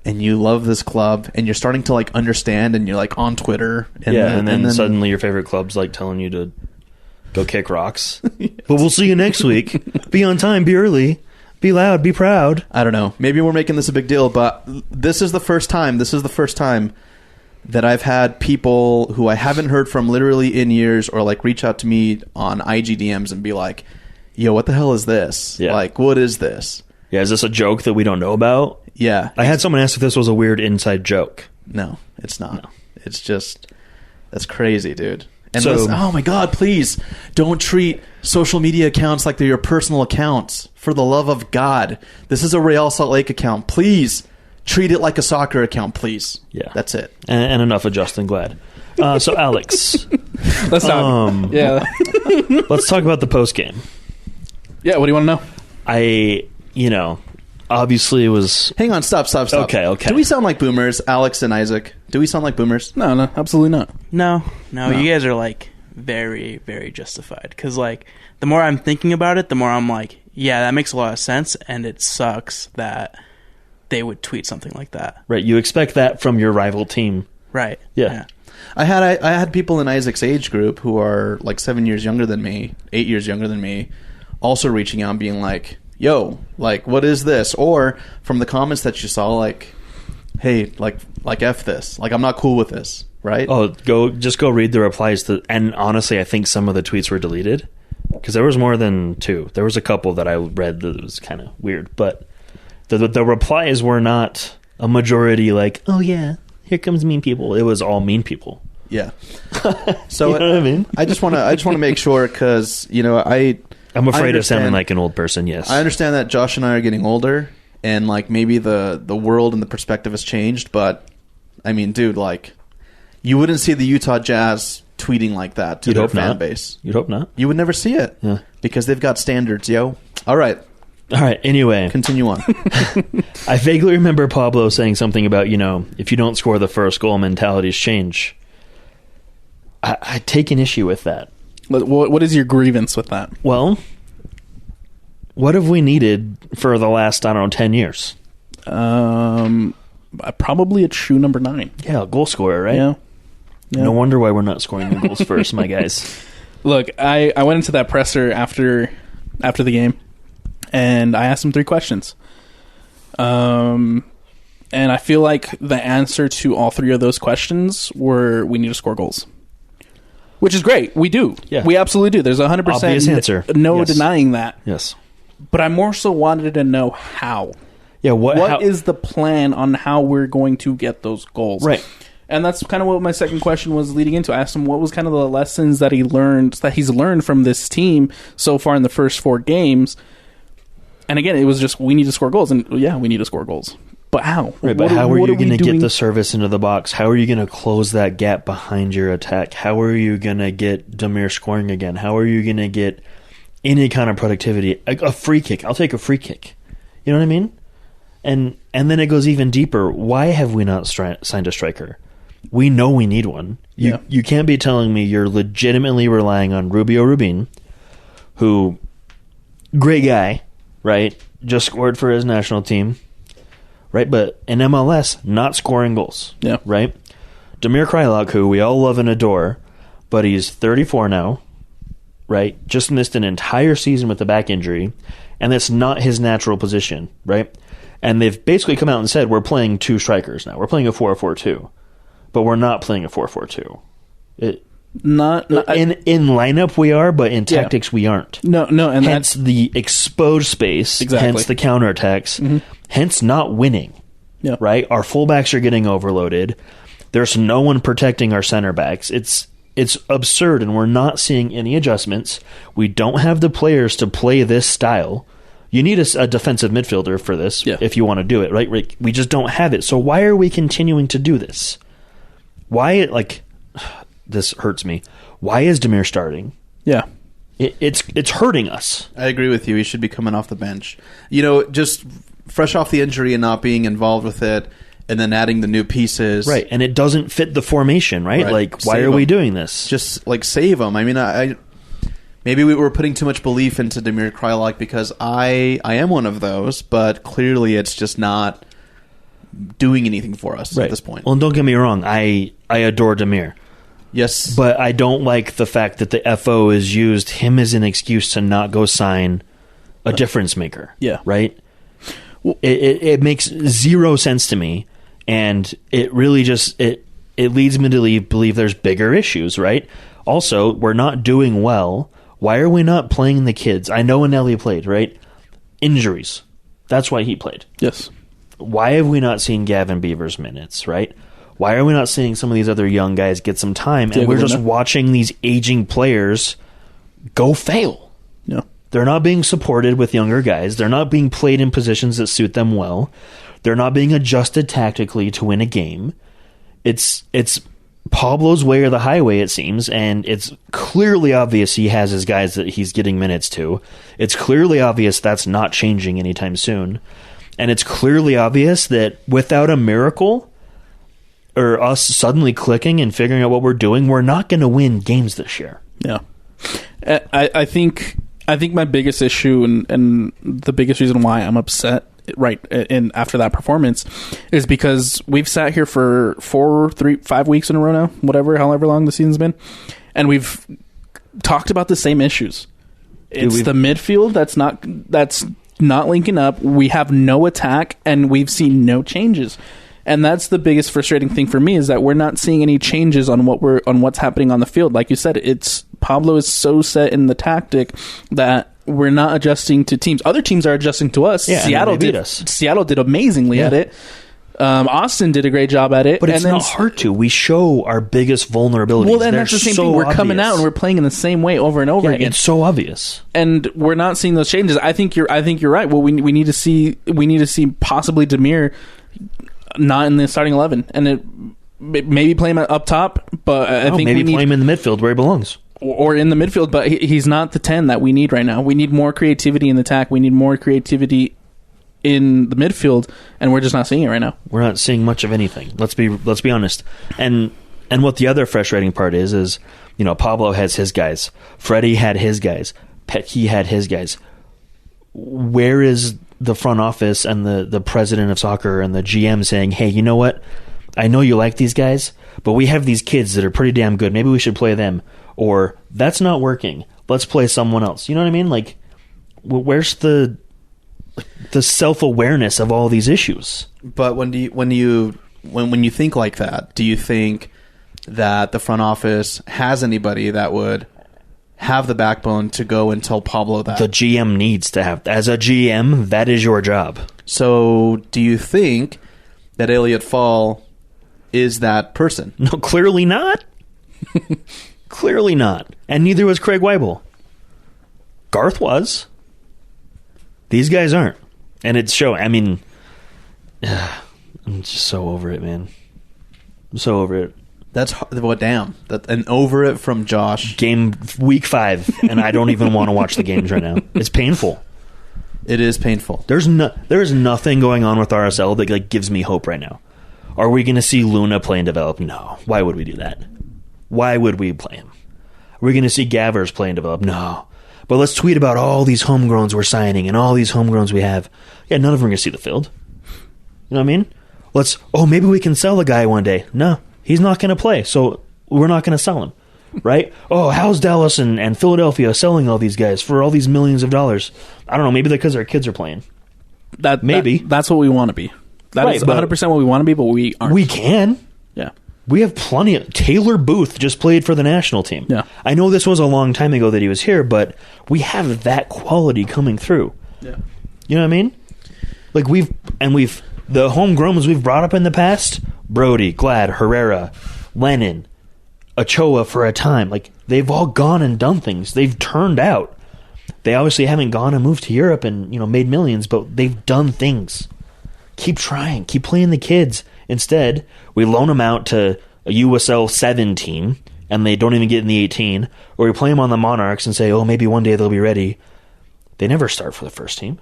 Speaker 1: and you love this club and you're starting to like understand and you're like on Twitter
Speaker 2: and then suddenly your favorite club's like telling you to go kick rocks. Yes. But we'll see you next week. Be on time, be early, be loud, be proud.
Speaker 1: I don't know. Maybe we're making this a big deal, but this is the first time that I've had people who I haven't heard from literally in years, or like reach out to me on IG DMs and be like, "Yo, what the hell is this?
Speaker 2: Yeah.
Speaker 1: Like, what is this?
Speaker 2: Yeah, is this a joke that we don't know about?"
Speaker 1: Yeah.
Speaker 2: I had someone ask if this was a weird inside joke.
Speaker 1: No, it's not. No. It's just, that's crazy, dude. And
Speaker 2: so,
Speaker 1: listen, oh my God, please don't treat social media accounts like they're your personal accounts. For the love of God. This is a Real Salt Lake account. Please treat it like a soccer account, please.
Speaker 2: Yeah.
Speaker 1: That's it.
Speaker 2: And enough of Justin Glad. So, Alex.
Speaker 3: Let's talk.
Speaker 2: Let's talk about the post game.
Speaker 3: Yeah, what do you want to know?
Speaker 2: Obviously it was...
Speaker 1: Hang on, stop.
Speaker 2: Okay.
Speaker 1: Do we sound like boomers, Alex and Isaac? Do we sound like boomers?
Speaker 3: No, absolutely not.
Speaker 4: No, you guys are like very, very justified. Because like the more I'm thinking about it, the more I'm like, yeah, that makes a lot of sense, and it sucks that they would tweet something like that.
Speaker 2: Right, you expect that from your rival team.
Speaker 4: Right.
Speaker 2: Yeah.
Speaker 1: I had people in Isaac's age group who are like 7 years younger than me, 8 years younger than me, also reaching out and being like, "Yo, like, what is this?" Or from the comments that you saw, like, "Hey, like F this. Like, I'm not cool with this." Right?
Speaker 2: Oh, go read the replies to, and honestly, I think some of the tweets were deleted because there was more than two. There was a couple that I read that was kind of weird, but the replies were not a majority like, "Oh yeah, here comes mean people." It was all mean people.
Speaker 1: Yeah. So
Speaker 2: you know what I mean?
Speaker 1: I just want to make sure, because
Speaker 2: I'm afraid of sounding like an old person. Yes,
Speaker 1: I understand that Josh and I are getting older, and like maybe the world and the perspective has changed. But I mean, dude, like, you wouldn't see the Utah Jazz tweeting like that to their fan base.
Speaker 2: You'd hope not.
Speaker 1: You would never see it.
Speaker 2: Yeah,
Speaker 1: because they've got standards, yo. All right.
Speaker 2: Anyway,
Speaker 1: continue on.
Speaker 2: I vaguely remember Pablo saying something about, if you don't score the first goal, mentalities change. I take an issue with that.
Speaker 3: What is your grievance with that?
Speaker 2: Well, what have we needed for the last, 10 years?
Speaker 3: Probably a true number 9.
Speaker 2: Yeah, a goal scorer, right?
Speaker 3: Yeah.
Speaker 2: No wonder why we're not scoring the goals first, my guys.
Speaker 3: Look, I went into that presser after the game, and I asked him 3 questions. And I feel like the answer to all 3 of those questions were, we need to score goals. Which is great. We do. Yeah. We absolutely do. There's 100%
Speaker 2: obvious answer.
Speaker 3: No denying that.
Speaker 2: Yes.
Speaker 3: But I more so wanted to know how.
Speaker 2: Yeah.
Speaker 3: What is the plan on how we're going to get those goals?
Speaker 2: Right.
Speaker 3: And that's kind of what my second question was leading into. I asked him what was kind of the lessons that he's learned from this team so far in the first 4 games. And again, it was just, we need to score goals. And yeah, we need to score goals. But how?
Speaker 2: Right, but how are you going to get the service into the box? How are you going to close that gap behind your attack? How are you going to get Demir scoring again? How are you going to get any kind of productivity? A free kick. I'll take a free kick. You know what I mean? And then it goes even deeper. Why have we not signed a striker? We know we need one. You can't be telling me you're legitimately relying on Rubio Rubin, who, great guy, right? Just scored for his national team, right? But in MLS, not scoring goals,
Speaker 3: Yeah.
Speaker 2: right? Damir Kreilach, who we all love and adore, but he's 34 now, right? Just missed an entire season with a back injury, and that's not his natural position, right? And they've basically come out and said, we're playing two strikers now. We're playing a 4-4-2, but we're not playing a 4-4-2.
Speaker 3: Not
Speaker 2: in lineup we are, but in tactics we aren't.
Speaker 3: No, and
Speaker 2: hence the exposed space,
Speaker 3: exactly.
Speaker 2: Hence the counterattacks, hence not winning,
Speaker 3: Yeah.
Speaker 2: right? Our fullbacks are getting overloaded. There's no one protecting our center backs. It's absurd, and we're not seeing any adjustments. We don't have the players to play this style. You need a defensive midfielder for this if you want to do it, right? We just don't have it. So why are we continuing to do this? Why, this hurts me. Why is Damir starting?
Speaker 3: Yeah.
Speaker 2: It's hurting us.
Speaker 1: I agree with you. He should be coming off the bench. Just fresh off the injury and not being involved with it, and then adding the new pieces.
Speaker 2: Right, and it doesn't fit the formation, right? Like, why are we doing this?
Speaker 1: Just, save him. I mean, I maybe we were putting too much belief into Damir Kreilach because I am one of those, but clearly it's just not doing anything for us at this point.
Speaker 2: Well, don't get me wrong. I adore Damir.
Speaker 1: Yes.
Speaker 2: But I don't like the fact that the FO has used him as an excuse to not go sign a difference maker.
Speaker 3: Yeah.
Speaker 2: Right? Well, it makes zero sense to me, and it really just it leads me to believe there's bigger issues, right? Also, we're not doing well. Why are we not playing the kids? I know Anelli played, right? Injuries. That's why he played.
Speaker 3: Yes.
Speaker 2: Why have we not seen Gavin Beaver's minutes, right? Why are we not seeing some of these other young guys get some time? And we're just watching these aging players go fail.
Speaker 3: Yeah.
Speaker 2: They're not being supported with younger guys. They're not being played in positions that suit them well. They're not being adjusted tactically to win a game. It's Pablo's way or the highway, it seems, and it's clearly obvious he has his guys that he's getting minutes to. It's clearly obvious that's not changing anytime soon. And it's clearly obvious that without a miracle or us suddenly clicking and figuring out what we're doing, we're not going to win games this year.
Speaker 3: Yeah. I think my biggest issue and the biggest reason why I'm upset after that performance is because we've sat here for 5 weeks in a row now, however long the season's been, and we've talked about the same issues. It's the midfield that's not linking up. We have no attack, and we've seen no changes. And that's the biggest frustrating thing for me, is that we're not seeing any changes on what's happening on the field. Like you said, Pablo is so set in the tactic that we're not adjusting to teams. Other teams are adjusting to us.
Speaker 2: Yeah,
Speaker 3: Seattle
Speaker 2: beat us.
Speaker 3: Seattle did amazingly at it. Austin did a great job at it.
Speaker 2: But it's not hard to. We show our biggest vulnerabilities.
Speaker 3: Well, then that's the same thing. We're coming out and we're playing in the same way over and over again.
Speaker 2: It's so obvious,
Speaker 3: and we're not seeing those changes. I think you're right. Well, we need to see possibly Damir not in the starting 11, and maybe play him up top. But I think
Speaker 2: maybe play him in the midfield where he belongs,
Speaker 3: or in the midfield. But he's not the 10 that we need right now. We need more creativity in the attack. We need more creativity in the midfield, and we're just not seeing it right now.
Speaker 2: We're not seeing much of anything. Let's be honest. And what the other frustrating part is Pablo has his guys, Freddie had his guys, Petke had his guys. Where is the front office and the president of soccer and the GM saying, hey, you know what? I know you like these guys, but we have these kids that are pretty damn good. Maybe we should play them. Or that's not working. Let's play someone else. You know what I mean? Like, where's the self-awareness of all these issues?
Speaker 1: But when you think like that, do you think that the front office has anybody that would have the backbone to go and tell Pablo that?
Speaker 2: The GM needs to have. As a GM, that is your job.
Speaker 1: So do you think that Elliot Fall is that person?
Speaker 2: No, clearly not. Clearly not. And neither was Craig Weibel. Garth was. These guys aren't. And it's showing. I mean, I'm just so over it, man. I'm so over it.
Speaker 1: That's damn. And over it from Josh.
Speaker 2: Game week 5, and I don't even want to watch the games right now. It's painful.
Speaker 1: It is painful.
Speaker 2: There is nothing going on with RSL that gives me hope right now. Are we going to see Luna play and develop? No. Why would we do that? Why would we play him? Are we going to see Gavers play and develop? No. But let's tweet about all these homegrowns we're signing and all these homegrowns we have. Yeah, none of them are going to see the field. You know what I mean? Maybe we can sell the guy one day. No, he's not going to play, so we're not going to sell him. Right? How's Dallas and Philadelphia selling all these guys for all these millions of dollars? I don't know. Maybe because our kids are playing.
Speaker 3: That's what we want to be. That is 100% what we want to be, but we aren't.
Speaker 2: We can.
Speaker 3: Yeah.
Speaker 2: We have plenty of... Taylor Booth just played for the national team.
Speaker 3: Yeah.
Speaker 2: I know this was a long time ago that he was here, but we have that quality coming through.
Speaker 3: Yeah.
Speaker 2: You know what I mean? Like the homegrowns we've brought up in the past, Brody, Glad, Herrera, Lennon, Ochoa for a time, like they've all gone and done things. They've turned out. They obviously haven't gone and moved to Europe and made millions, but they've done things. Keep trying. Keep playing the kids. Instead, we loan them out to a USL 7 team, and they don't even get in the 18, or we play them on the Monarchs and say, maybe one day they'll be ready. They never start for the first team,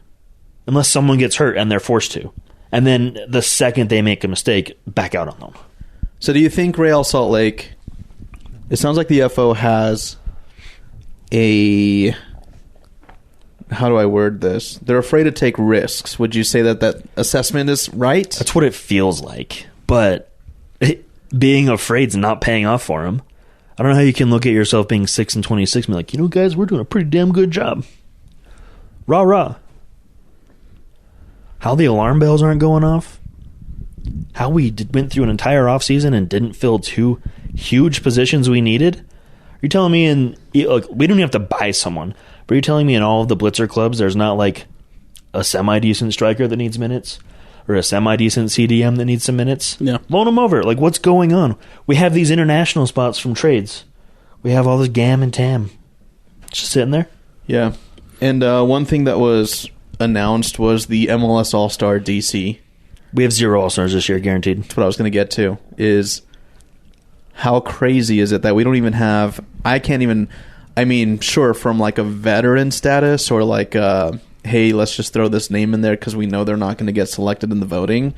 Speaker 2: unless someone gets hurt and they're forced to. And then the second they make a mistake, back out on them.
Speaker 1: So do you think Real Salt Lake... It sounds like the FO has a... How do I word this? They're afraid to take risks. Would you say that assessment is right?
Speaker 2: That's what it feels like. But being afraid is not paying off for them. I don't know how you can look at yourself being 6-26 and be like, guys, we're doing a pretty damn good job. Rah, rah. How the alarm bells aren't going off. How we went through an entire offseason and didn't fill 2 huge positions we needed. Are you telling me we don't even have to buy someone, but you're telling me in all of the Blitzer clubs there's not like a semi-decent striker that needs minutes or a semi-decent CDM that needs some minutes?
Speaker 3: Yeah.
Speaker 2: Loan them over. Like, what's going on? We have these international spots from trades. We have all this GAM and TAM just sitting there.
Speaker 1: Yeah. And one thing that was announced was the MLS All-Star DC.
Speaker 2: We have 0 All-Stars this year, guaranteed.
Speaker 1: That's what I was going to get to, is how crazy is it that we don't even have... sure, from like a veteran status or like, hey, let's just throw this name in there because we know they're not going to get selected in the voting.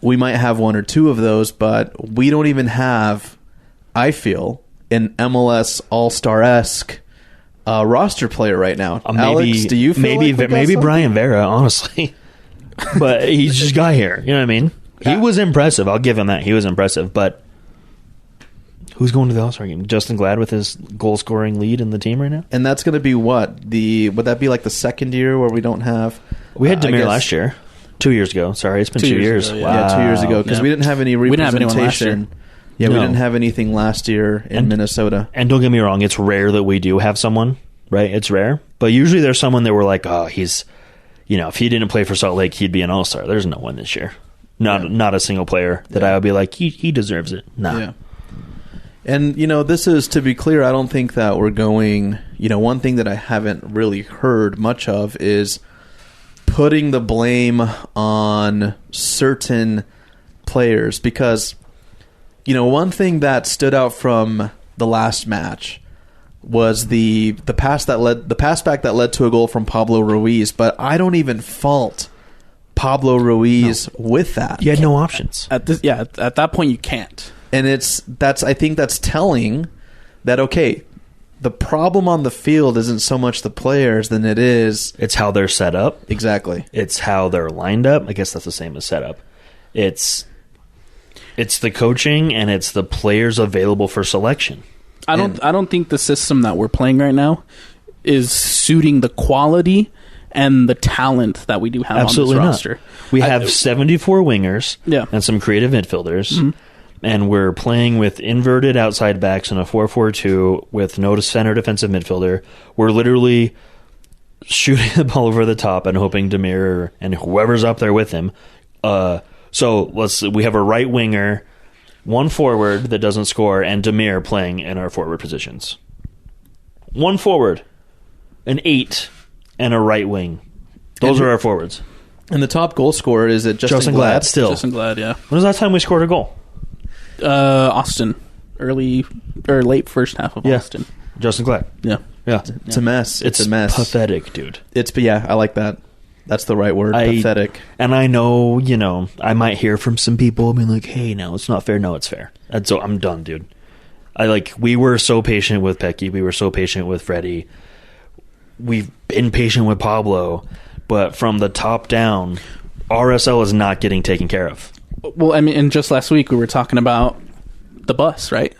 Speaker 1: We might have 1 or 2 of those, but we don't even have, I feel, an MLS All-Star-esque roster player right now. Alex, do you feel
Speaker 2: maybe Brian Vera, honestly. But he just got here. You know what I mean? He was impressive. I'll give him that. He was impressive. But who's going to the All-Star game? Justin Glad with his goal-scoring lead in the team right now?
Speaker 1: And that's going to be what? Would that be like the second year where we don't have...
Speaker 2: We had Demir last year. 2 years ago. Sorry, it's been 2 years.
Speaker 1: Ago, yeah. Yeah, 2 years ago. Because we didn't have any representation.
Speaker 3: We didn't have anyone last year.
Speaker 1: Yeah, we didn't have anything last year in Minnesota.
Speaker 2: And don't get me wrong, it's rare that we do have someone, right? It's rare. But usually there's someone that we're like, he's... if he didn't play for Salt Lake, he'd be an All-Star. There's no one this year. Not a single player that I would be like, he deserves it. Nah.
Speaker 1: Yeah. And, this is, to be clear, I don't think that we're going... one thing that I haven't really heard much of is putting the blame on certain players. Because, one thing that stood out from the last match was the pass back that led to a goal from Pablo Ruiz, but I don't even fault Pablo Ruiz with that.
Speaker 2: You had no options.
Speaker 3: At that point you can't.
Speaker 1: And I think that's telling that the problem on the field isn't so much the players than
Speaker 2: it's how they're set up.
Speaker 1: Exactly.
Speaker 2: It's how they're lined up. I guess that's the same as setup. It's the coaching and it's the players available for selection.
Speaker 3: I don't think the system that we're playing right now is suiting the quality and the talent that we do have
Speaker 2: Absolutely
Speaker 3: on this roster.
Speaker 2: We have 74 wingers
Speaker 3: and
Speaker 2: some creative midfielders, and we're playing with inverted outside backs in a 4-4-2 with no center defensive midfielder. We're literally shooting the ball over the top and hoping Demir and whoever's up there with him. So we have a right winger, 1 forward that doesn't score, and Demir playing in our forward positions. 1 forward, an 8, and a right wing. Those are our forwards.
Speaker 1: And the top goal scorer, is it Justin Glad?
Speaker 2: Still.
Speaker 3: Justin Glad, yeah.
Speaker 2: When was the last time we scored a goal?
Speaker 3: Austin. Early or late first half of Austin.
Speaker 2: Justin Glad.
Speaker 3: Yeah.
Speaker 1: It's a mess. It's a mess.
Speaker 2: Pathetic, dude.
Speaker 1: I like that. That's the right word, pathetic.
Speaker 2: And I know, I might hear from some people being like, hey, no, it's not fair. No, it's fair. And so I'm done, dude. We were so patient with Pecky. We were so patient with Freddie. we've been patient with Pablo, but from the top down, RSL is not getting taken care of.
Speaker 3: Well, I mean, and just last week we were talking about the bus, right?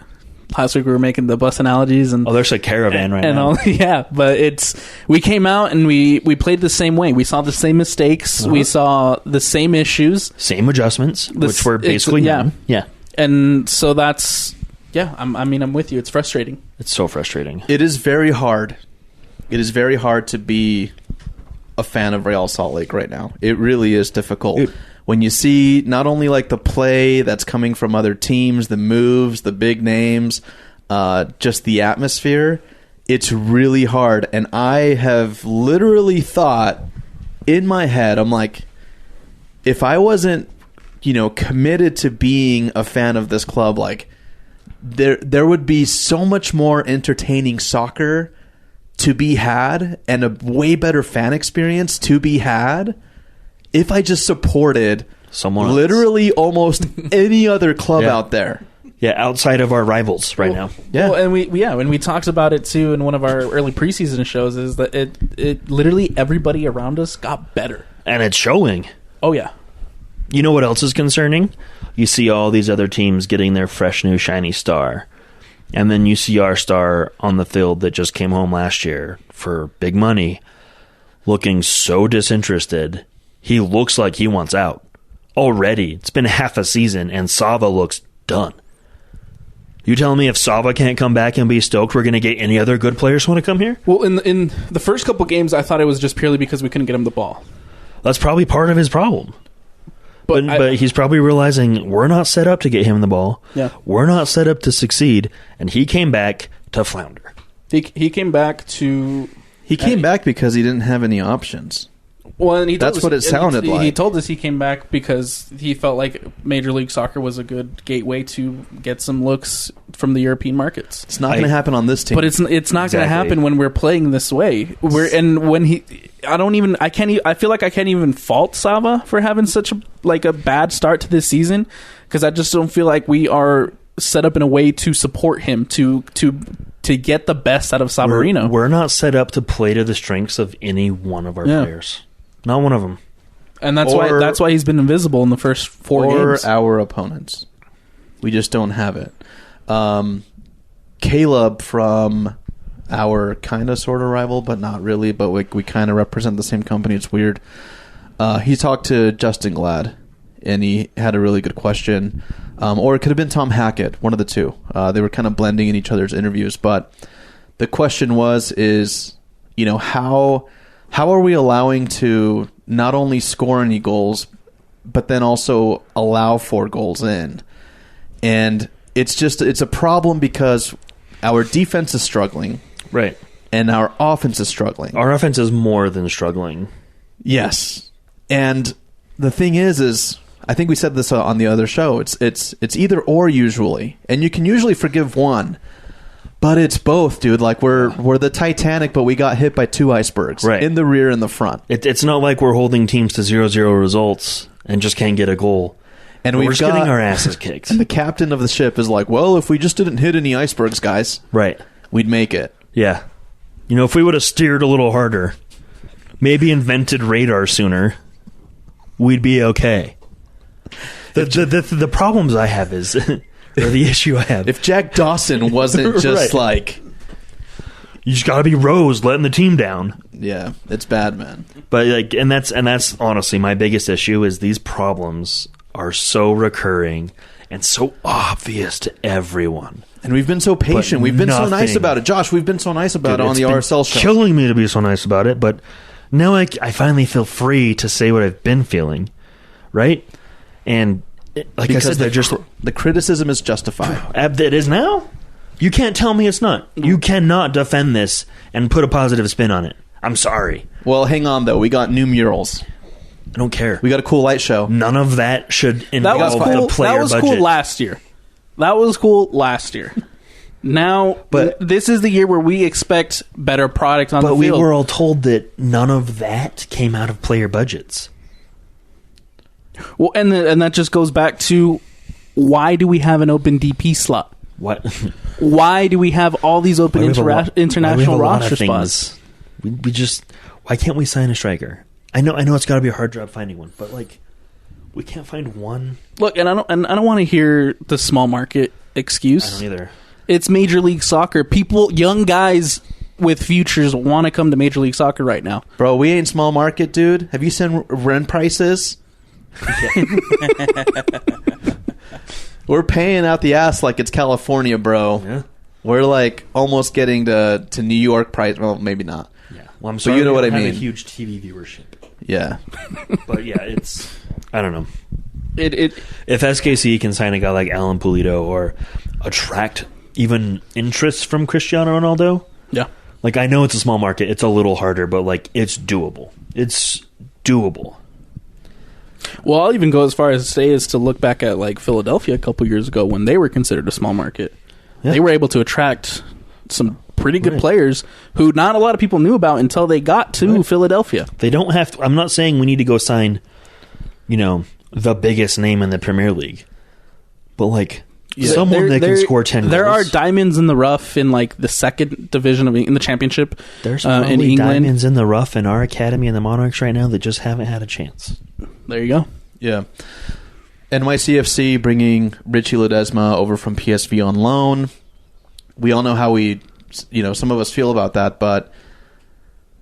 Speaker 3: Last week we were making the bus analogies, and
Speaker 2: there's a caravan right now.
Speaker 3: All, yeah, but we came out and we played the same way. We saw the same mistakes. We saw the same issues,
Speaker 2: same adjustments, which were basically none. Yeah.
Speaker 3: And so that's I'm with you. It's frustrating.
Speaker 2: It's so frustrating.
Speaker 1: It is very hard. It is very hard to be a fan of Real Salt Lake right now. It really is difficult. When you see not only like the play that's coming from other teams, the moves, the big names, just the atmosphere, it's really hard. And I have literally thought in my head, I'm like, if I wasn't, committed to being a fan of this club, like there would be so much more entertaining soccer to be had and a way better fan experience to be had if I just supported
Speaker 2: someone
Speaker 1: literally almost any other club out there.
Speaker 2: Yeah, outside of our rivals now.
Speaker 3: Yeah. Well, and we talked about it too in one of our early preseason shows, is that it literally everybody around us got better.
Speaker 2: And it's showing.
Speaker 3: Oh yeah.
Speaker 2: You know what else is concerning? You see all these other teams getting their fresh new shiny star. And then you see our star on the field that just came home last year for big money, looking so disinterested. He looks like he wants out. Already, it's been half a season, and Sava looks done. You telling me if Sava can't come back and be stoked, we're going to get any other good players who want to come here?
Speaker 3: Well, in the first couple games, I thought it was just purely because we couldn't get him the ball.
Speaker 2: That's probably part of his problem. But he's probably realizing we're not set up to get him the ball.
Speaker 3: Yeah.
Speaker 2: We're not set up to succeed, and he came back to flounder.
Speaker 3: He came back to...
Speaker 1: He came back because he didn't have any options.
Speaker 3: Well, and
Speaker 1: that's what it sounded like.
Speaker 3: He told us he came back because he felt like Major League Soccer was a good gateway to get some looks from the European markets.
Speaker 1: It's not going to happen on this team,
Speaker 3: but it's not going to happen when we're playing this way. I feel like I can't even fault Sava for having such a bad start to this season, because I just don't feel like we are set up in a way to support him to get the best out of Savarino.
Speaker 2: We're not set up to play to the strengths of any one of our players. Not one of them.
Speaker 3: And that's why he's been invisible in the first 4 games.
Speaker 1: Or our opponents. We just don't have it. Caleb, from our kind of sort of rival, but not really, but we kind of represent the same company. It's weird. He talked to Justin Glad, and he had a really good question. Or it could have been Tom Hackett, one of the two. They were kind of blending in each other's interviews. But the question is, how are we allowing to not only score any goals, but then also allow 4 goals in? And it's a problem because our defense is struggling.
Speaker 2: Right.
Speaker 1: And our offense is struggling.
Speaker 2: Our offense is more than struggling.
Speaker 1: Yes. And the thing is I think we said this on the other show. It's either or usually. And you can usually forgive one. But it's both, dude. Like we're the Titanic, but we got hit by 2 icebergs,
Speaker 2: right,
Speaker 1: in the rear and the front.
Speaker 2: It's not like we're holding teams to 0-0 results and just can't get a goal.
Speaker 1: And
Speaker 2: we're just getting our asses kicked.
Speaker 1: And the captain of the ship is like, well, if we just didn't hit any icebergs, guys,
Speaker 2: right,
Speaker 1: we'd make it.
Speaker 2: Yeah. If we would have steered a little harder, maybe invented radar sooner, we'd be okay. The problems I have is... or the issue I have.
Speaker 1: If Jack Dawson wasn't just
Speaker 2: right, you just got to be Rose letting the team down.
Speaker 1: Yeah, it's bad, man.
Speaker 2: But and that's honestly my biggest issue is these problems are so recurring and so obvious to everyone.
Speaker 1: And we've been so patient. We've been so nice about it. Josh, we've been so nice about it on the RSL show.
Speaker 2: Killing me to be so nice about it, but now I finally feel free to say what I've been feeling, right? And like
Speaker 1: because
Speaker 2: I said,
Speaker 1: the criticism is justified.
Speaker 2: It is now? You can't tell me it's not. You cannot defend this and put a positive spin on it. I'm sorry.
Speaker 1: Well, hang on, though. We got new murals.
Speaker 2: I don't care.
Speaker 1: We got a cool light show.
Speaker 2: None of that should involve the player budget.
Speaker 3: That was cool last year. Now, but this is the year where we expect better product on the field.
Speaker 2: But we were all told that none of that came out of player budgets.
Speaker 3: Well, and that just goes back to, why do we have an open DP slot?
Speaker 2: What?
Speaker 3: Why do we have all these open international roster spots?
Speaker 2: We just, why can't we sign a striker? I know it's got to be a hard job finding one, but like, we can't find one.
Speaker 3: Look, and I don't want to hear the small market excuse.
Speaker 2: I don't either.
Speaker 3: It's Major League Soccer. Young guys with futures want to come to Major League Soccer right now.
Speaker 1: Bro, we ain't small market, dude. Have you seen rent prices? We're paying out the ass like it's California, bro.
Speaker 2: Yeah.
Speaker 1: We're like almost getting to New York price. Well, maybe not.
Speaker 2: Yeah. Well, I'm sorry.
Speaker 1: You know what I
Speaker 2: have
Speaker 1: mean.
Speaker 2: A huge TV viewership.
Speaker 1: Yeah.
Speaker 2: But yeah, it's, I don't know.
Speaker 3: If
Speaker 2: SKC can sign a guy like Alan Pulido or attract even interest from Cristiano Ronaldo,
Speaker 3: yeah.
Speaker 2: like, I know it's a small market, it's a little harder, but like, it's doable. It's doable.
Speaker 3: Well, I'll even go as far as to say is to look back at like Philadelphia a couple years ago when they were considered a small market. Yeah. They were able to attract some pretty good players who not a lot of people knew about until they got to Philadelphia.
Speaker 2: They don't have to, I'm not saying we need to go sign, the biggest name in the Premier League, but like, someone that can score 10 goals.
Speaker 3: There are diamonds in the rough in like the second division in the championship.
Speaker 2: There's probably
Speaker 3: in England.
Speaker 2: Diamonds in the rough in our academy and the Monarchs right now that just haven't had a chance.
Speaker 3: There you go.
Speaker 1: Yeah. NYCFC bringing Richie Ledesma over from PSV on loan. We all know how some of us feel about that, but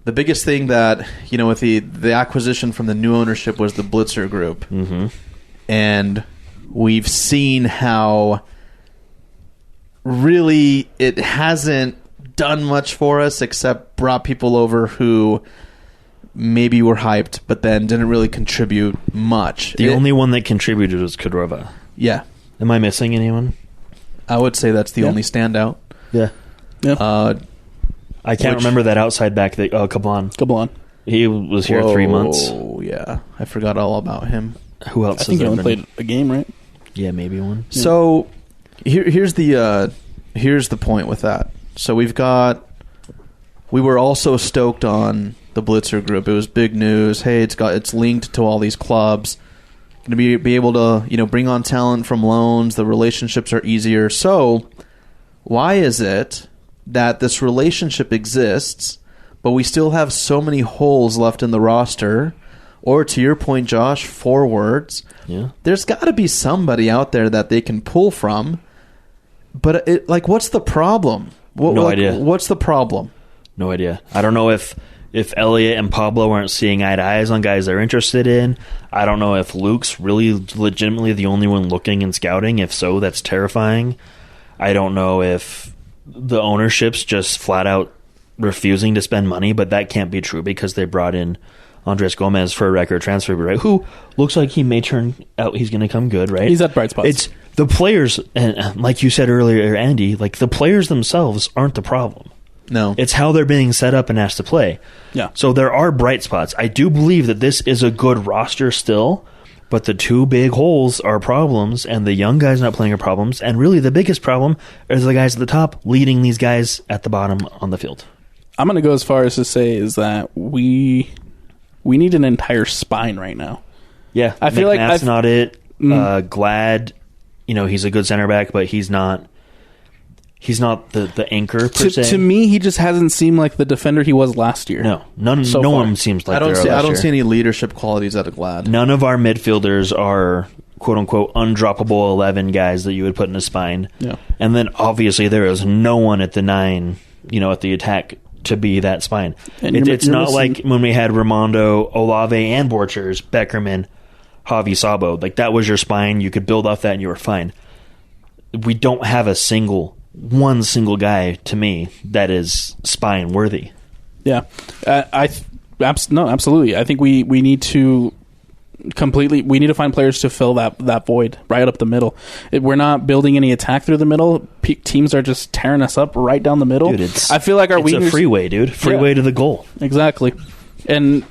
Speaker 1: the biggest thing that, with the acquisition from the new ownership was the Blitzer Group.
Speaker 2: Mm-hmm.
Speaker 1: And we've seen how really it hasn't done much for us except brought people over who maybe were hyped but then didn't really contribute much.
Speaker 2: The only one that contributed was Cordova.
Speaker 1: Yeah.
Speaker 2: Am I missing anyone?
Speaker 1: I would say that's the only standout.
Speaker 2: Yeah. I can't remember that outside back that Kablan. He was here 3 months.
Speaker 1: Oh, yeah. I forgot all about him.
Speaker 2: Who else?
Speaker 3: I think he only played a game, right?
Speaker 2: Yeah, maybe one.
Speaker 1: Yeah. So here's the point with that. So we were also stoked on the Blitzer Group. It was big news. Hey, it's linked to all these clubs. Going to be able to bring on talent from loans. The relationships are easier. So why is it that this relationship exists, but we still have so many holes left in the roster? Or to your point, Josh, forwards.
Speaker 2: Yeah.
Speaker 1: There's got to be somebody out there that they can pull from. But what's the problem?
Speaker 2: No idea.
Speaker 1: What's the problem?
Speaker 2: No idea. I don't know if Elliot and Pablo aren't seeing eye to eyes on guys they're interested in. I don't know if Luke's really legitimately the only one looking and scouting. If so, that's terrifying. I don't know if the ownership's just flat out refusing to spend money, but that can't be true because they brought in Andres Gomez for a record transfer, right? Who looks like he may turn out he's going to come good, right?
Speaker 3: He's at bright spots.
Speaker 2: It's the players, and like you said earlier, Andy, like the players themselves aren't the problem.
Speaker 1: No.
Speaker 2: It's how they're being set up and asked to play.
Speaker 3: Yeah.
Speaker 2: So there are bright spots. I do believe that this is a good roster still, but the two big holes are problems, and the young guys not playing are problems, and really the biggest problem is the guys at the top leading these guys at the bottom on the field.
Speaker 3: I'm going to go as far as to say is that we need an entire spine right now.
Speaker 2: Yeah,
Speaker 3: I feel like
Speaker 2: that's not it. Glad, he's a good center back, but he's not the anchor per se.
Speaker 3: To me, he just hasn't seemed like the defender he was last year.
Speaker 2: No, no one seems like
Speaker 1: I don't see any leadership qualities out of Glad.
Speaker 2: None of our midfielders are quote unquote undroppable 11 guys that you would put in a spine.
Speaker 3: Yeah,
Speaker 2: and then obviously there is no one at the 9, at the attack to be that spine. It's not like when we had Raimondo, Olave, and Borchers, Beckerman, Javi Sabo. Like that was your spine. You could build off that and you were fine. We don't have one single guy to me that is spine worthy.
Speaker 3: Yeah, absolutely. I think we need to we need to find players to fill that void right up the middle. We're not building any attack through the middle. Teams are just tearing us up right down the middle.
Speaker 2: Dude,
Speaker 3: I feel like
Speaker 2: it's a freeway, dude. Freeway to the goal.
Speaker 3: Exactly. And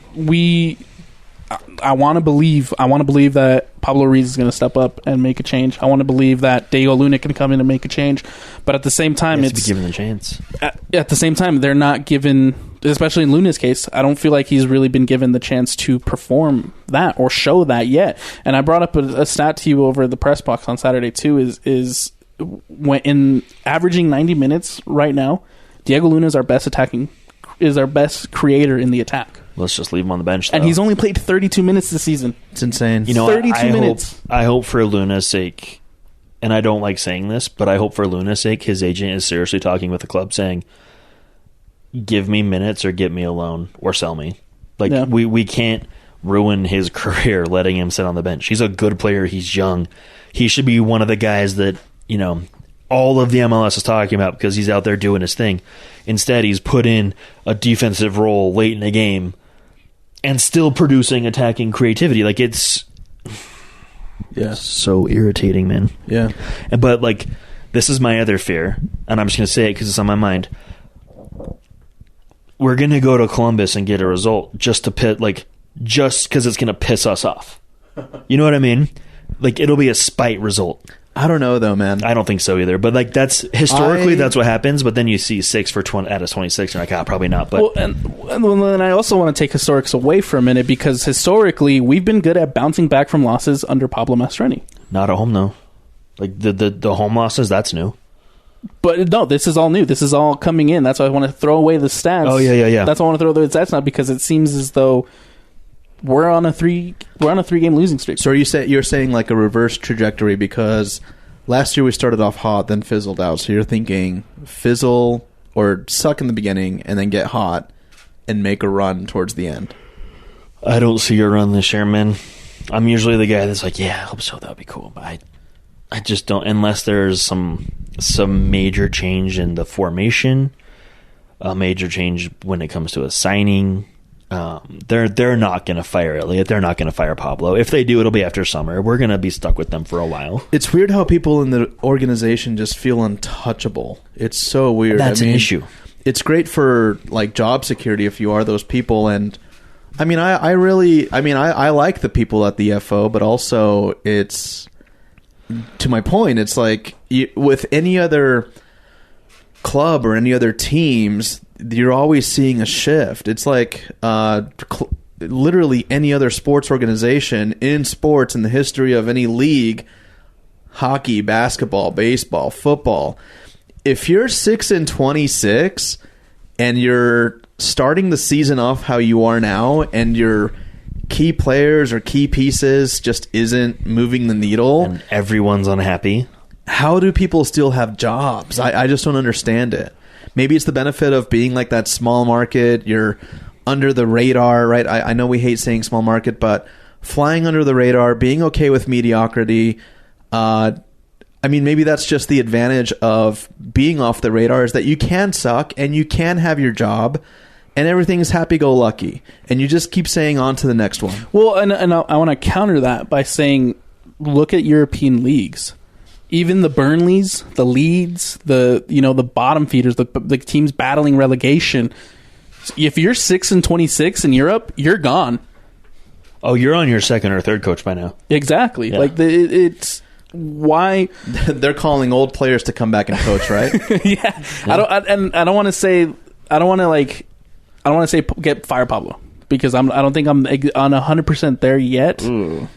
Speaker 3: I want to believe that Pablo Ruiz is going to step up and make a change. I want to believe that Diego Luna can come in and make a change. But at the same time,
Speaker 2: it's be given the chance.
Speaker 3: At the same time, they're not given, especially in Luna's case, I don't feel like he's really been given the chance to perform that or show that yet. And I brought up a stat to you over the press box on Saturday too. Is when in averaging 90 minutes right now, Diego Luna is our best attacking is our best creator in the attack.
Speaker 2: Let's just leave him on the bench, though.
Speaker 3: And he's only played 32 minutes this season.
Speaker 1: It's insane.
Speaker 3: 32 minutes.
Speaker 2: I hope for Luna's sake, and I don't like saying this, but I hope for Luna's sake his agent is seriously talking with the club saying, give me minutes or get me a loan or sell me. We can't ruin his career letting him sit on the bench. He's a good player. He's young. He should be one of the guys that, all of the MLS is talking about because he's out there doing his thing. Instead, he's put in a defensive role late in the game and still producing attacking creativity. It's so irritating, man.
Speaker 1: Yeah.
Speaker 2: But this is my other fear, and I'm just going to say it because it's on my mind. We're going to go to Columbus and get a result just just because it's going to piss us off. You know what I mean? It'll be a spite result.
Speaker 1: I don't know, though, man.
Speaker 2: I don't think so either. But that's historically that's what happens. But then you see 6 for 20 out of 26, and you're like, probably not. But
Speaker 3: and then I also want to take historics away for a minute because historically we've been good at bouncing back from losses under Pablo Mastroeni.
Speaker 2: Not at home though. The home losses, that's new.
Speaker 3: But no, this is all new. This is all coming in. That's why I want to throw away the stats.
Speaker 2: Oh yeah.
Speaker 3: That's why I want to throw away the stats now because it seems as though we're on a 3-game losing streak.
Speaker 1: So you're saying a reverse trajectory because last year we started off hot, then fizzled out. So you're thinking fizzle or suck in the beginning and then get hot and make a run towards the end.
Speaker 2: I don't see a run this year, man. I'm usually the guy that's I hope so. That'd be cool. But I just don't, unless there's some major change in the formation, a major change when it comes to a signing. They're not going to fire Elliott. They're not going to fire Pablo. If they do, it'll be after summer. We're going to be stuck with them for a while.
Speaker 1: It's weird how people in the organization just feel untouchable. It's so weird.
Speaker 2: That's an issue.
Speaker 1: It's great for job security if you are those people. And I like the people at the FO, but also it's, to my point, it's with any other club or any other teams, you're always seeing a shift. It's literally any other sports organization in sports in the history of any league, hockey, basketball, baseball, football. If you're 6-26 and you're starting the season off how you are now and your key players or key pieces just isn't moving the needle
Speaker 2: and everyone's unhappy,
Speaker 1: how do people still have jobs? I just don't understand it. Maybe it's the benefit of being that small market. You're under the radar, right? I know we hate saying small market, but flying under the radar, being okay with mediocrity. Maybe that's just the advantage of being off the radar is that you can suck and you can have your job and everything's happy-go-lucky. And you just keep saying on to the next one.
Speaker 3: Well, and I want to counter that by saying, look at European leagues. Even the Burnleys, the Leeds, the bottom feeders, the teams battling relegation. If you're 6-26 in Europe, you're gone.
Speaker 2: Oh, you're on your second or third coach by now.
Speaker 3: Exactly.
Speaker 2: Yeah.
Speaker 3: It's why
Speaker 1: they're calling old players to come back and coach, right?
Speaker 3: Yeah. I don't want to say get fire Pablo because I don't think I'm on 100% there yet.
Speaker 1: Ooh.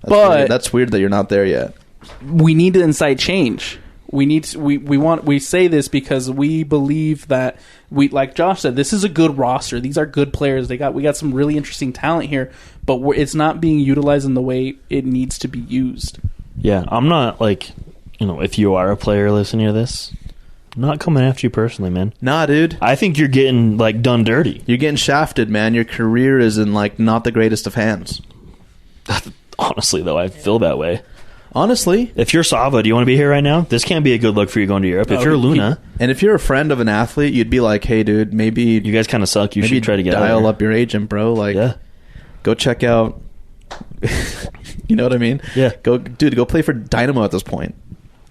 Speaker 1: That's weird that you're not there yet.
Speaker 3: We need to incite change. We say this because we believe that like Josh said, this is a good roster. These are good players. We got some really interesting talent here, but it's not being utilized in the way it needs to be used.
Speaker 2: Yeah, I'm not if you are a player listening to this, I'm not coming after you personally, man.
Speaker 1: Nah, dude.
Speaker 2: I think you're getting done dirty.
Speaker 1: You're getting shafted, man. Your career is in not the greatest of hands.
Speaker 2: Honestly, though, I feel that way.
Speaker 1: Honestly.
Speaker 2: If you're Sava, do you want to be here right now? This can't be a good look for you going to Europe. If you're Luna.
Speaker 1: And if you're a friend of an athlete, you'd be like, hey, dude, maybe...
Speaker 2: You guys kind of suck. You should try to get
Speaker 1: dial up your agent, bro. Go check out... you know what I mean?
Speaker 2: Yeah.
Speaker 1: Go play for Dynamo at this point.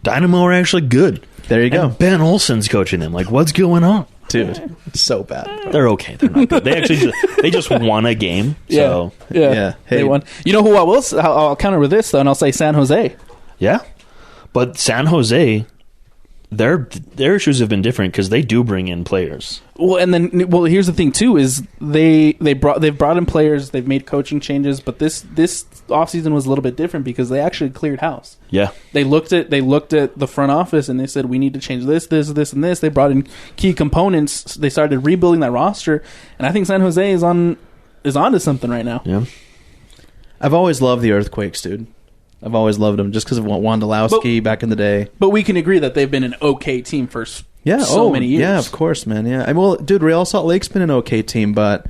Speaker 2: Dynamo are actually good.
Speaker 1: There you go.
Speaker 2: And Ben Olsen's coaching them. What's going on?
Speaker 1: Dude, it's so bad. Bro.
Speaker 2: They're okay. They're not good. They actually they just won a game. So
Speaker 1: yeah. Hey,
Speaker 3: they won. You know who I'll counter with this though, and I'll say San Jose.
Speaker 2: Yeah, but San Jose, their issues have been different because they do bring in players.
Speaker 3: Well, and then here's the thing too is they've brought in players, they've made coaching changes, but this offseason was a little bit different because they actually cleared house.
Speaker 2: Yeah,
Speaker 3: they looked at the front office and they said we need to change this, and this. They brought in key components. They started rebuilding that roster, and I think San Jose is onto something right now.
Speaker 2: Yeah,
Speaker 1: I've always loved the Earthquakes, dude. I've always loved them just because of Wondolowski back in the day.
Speaker 3: But we can agree that they've been an okay team for many years.
Speaker 1: Yeah, of course, man. Yeah, well, dude, Real Salt Lake's been an okay team, but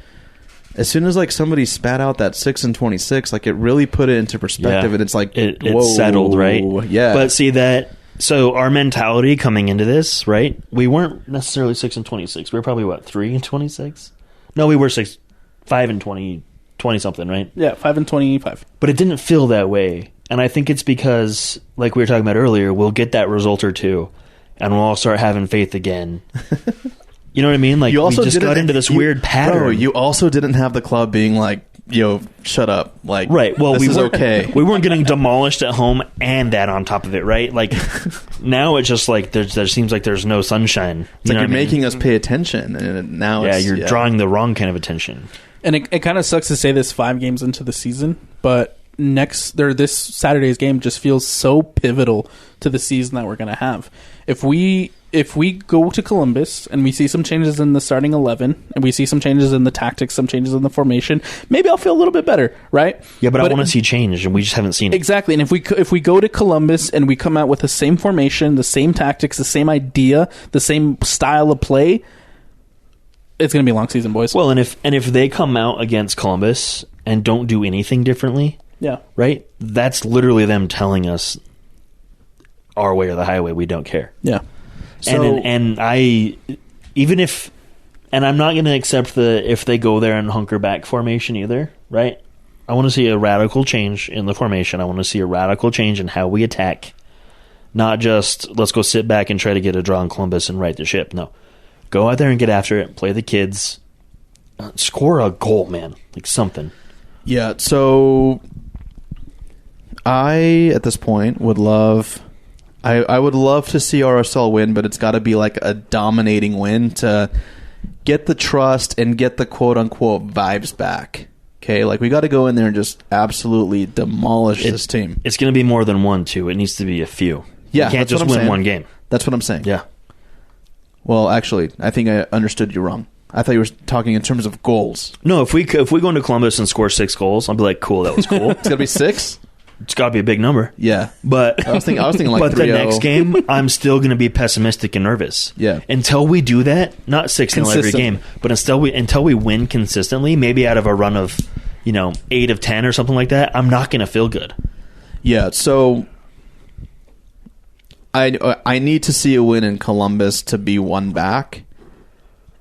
Speaker 1: as soon as like somebody spat out that 6-26, like it really put it into perspective, and it's like
Speaker 2: it's settled, right?
Speaker 1: Yeah,
Speaker 2: but see that. So our mentality coming into this, right? We weren't necessarily 6-26. We were probably 3-26. No, we were 5-20 something, right?
Speaker 3: Yeah, 5-25.
Speaker 2: But it didn't feel that way. And I think it's because, like we were talking about earlier, we'll get that result or two, and we'll all start having faith again. You know what I mean? Like, we just got into this weird pattern.
Speaker 1: Bro, you also didn't have the club being like, yo, shut up. Like,
Speaker 2: right. Well,
Speaker 1: this is okay.
Speaker 2: We weren't getting demolished at home and that on top of it, right? Like, now it's just like there seems like there's no sunshine.
Speaker 1: It's like you're making us pay attention, and now
Speaker 2: you're drawing the wrong kind of attention.
Speaker 3: And it kind of sucks to say this 5 games into the season, but this Saturday's game just feels so pivotal to the season that we're going to have. If we go to Columbus and we see some changes in the starting 11 and we see some changes in the tactics, some changes in the formation, maybe I'll feel a little bit better, right?
Speaker 2: Yeah, but I want to see change, and we just haven't seen it.
Speaker 3: Exactly. And if we go to Columbus and we come out with the same formation, the same tactics, the same idea, the same style of play, it's going to be a long season, boys.
Speaker 2: Well, and if they come out against Columbus and don't do anything differently,
Speaker 3: yeah,
Speaker 2: right? That's literally them telling us our way or the highway. We don't care.
Speaker 3: Yeah.
Speaker 2: So, and I'm not going to accept if they go there and hunker back formation either, right? I want to see a radical change in the formation. I want to see a radical change in how we attack. Not just let's go sit back and try to get a draw in Columbus and right the ship. No. Go out there and get after it. Play the kids. Score a goal, man. Like something.
Speaker 1: Yeah, so I, at this point, would love... I would love to see RSL win, but it's got to be like a dominating win to get the trust and get the quote-unquote vibes back. Okay? Like, we got to go in there and just absolutely demolish this team.
Speaker 2: It's going to be more than one, too. It needs to be a few.
Speaker 1: Yeah,
Speaker 2: you can't just win one game.
Speaker 1: That's what I'm saying.
Speaker 2: Yeah.
Speaker 1: Well, actually, I think I understood you wrong. I thought you were talking in terms of goals.
Speaker 2: No, if we go into Columbus and score 6 goals, I'll be like, cool, that was cool.
Speaker 1: It's going to be 6?
Speaker 2: It's got to be a big number.
Speaker 1: Yeah.
Speaker 2: But
Speaker 1: I was thinking like 3-0.
Speaker 2: But the next game, I'm still going to be pessimistic and nervous.
Speaker 1: Yeah.
Speaker 2: Until we do that, not 6-0 every game, but until we win consistently, maybe out of a run of, 8 of 10 or something like that, I'm not going to feel good.
Speaker 1: Yeah, so I need to see a win in Columbus to be won back.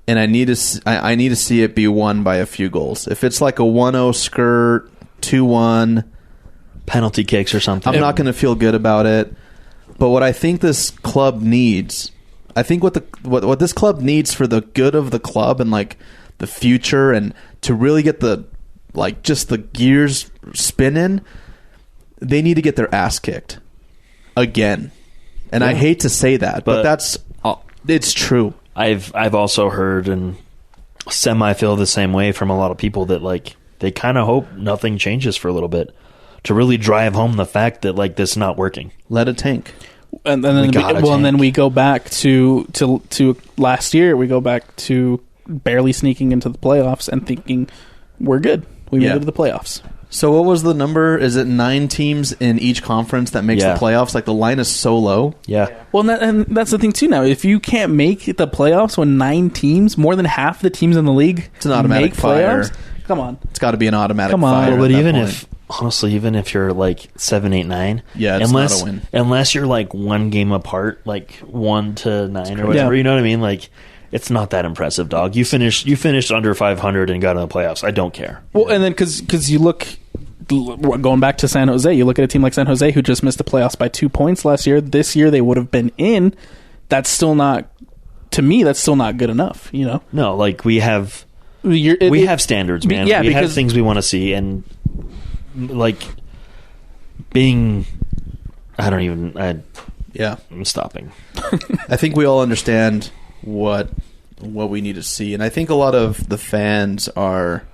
Speaker 1: And I need to see it be won by a few goals. If it's like a 1-0 skirt, 2-1,
Speaker 2: penalty kicks or something,
Speaker 1: I'm not going to feel good about it. But what I think this club needs, what this club needs for the good of the club and like the future, and to really get just the gears spinning, they need to get their ass kicked again. And I hate to say that, but it's true.
Speaker 2: I've also heard and semi feel the same way from a lot of people that like they kind of hope nothing changes for a little bit to really drive home the fact that like this is not working.
Speaker 1: Let it tank.
Speaker 3: And then we go back to last year. We go back to barely sneaking into the playoffs and thinking we're good. We made it to the playoffs.
Speaker 1: So what was the number? Is it 9 teams in each conference that makes the playoffs? Like the line is so low.
Speaker 2: Yeah.
Speaker 3: Well, and that's the thing too. Now, if you can't make the playoffs when 9 teams, more than half the teams in the league,
Speaker 1: it's an automatic fire.
Speaker 3: Come on,
Speaker 1: it's got to be an automatic
Speaker 3: fire.
Speaker 1: Fire.
Speaker 2: Well, but even if you're like 7, 8, 9,
Speaker 1: it's not a win.
Speaker 2: Unless you're like one game apart, like 1 to 9 or whatever. You know what I mean? Like. It's not that impressive, dog. You finished under 500 and got in the playoffs. I don't care.
Speaker 3: Well, and then because you look, going back to San Jose, you look at a team like San Jose who just missed the playoffs by 2 points last year. This year they would have been in. That's still not, to me, that's still not good enough,
Speaker 2: No, like we have standards, man.
Speaker 3: Yeah,
Speaker 2: we have things we want to see, and like being,
Speaker 1: Yeah.
Speaker 2: I'm stopping.
Speaker 1: I think we all understand what we need to see, and I think a lot of the fans are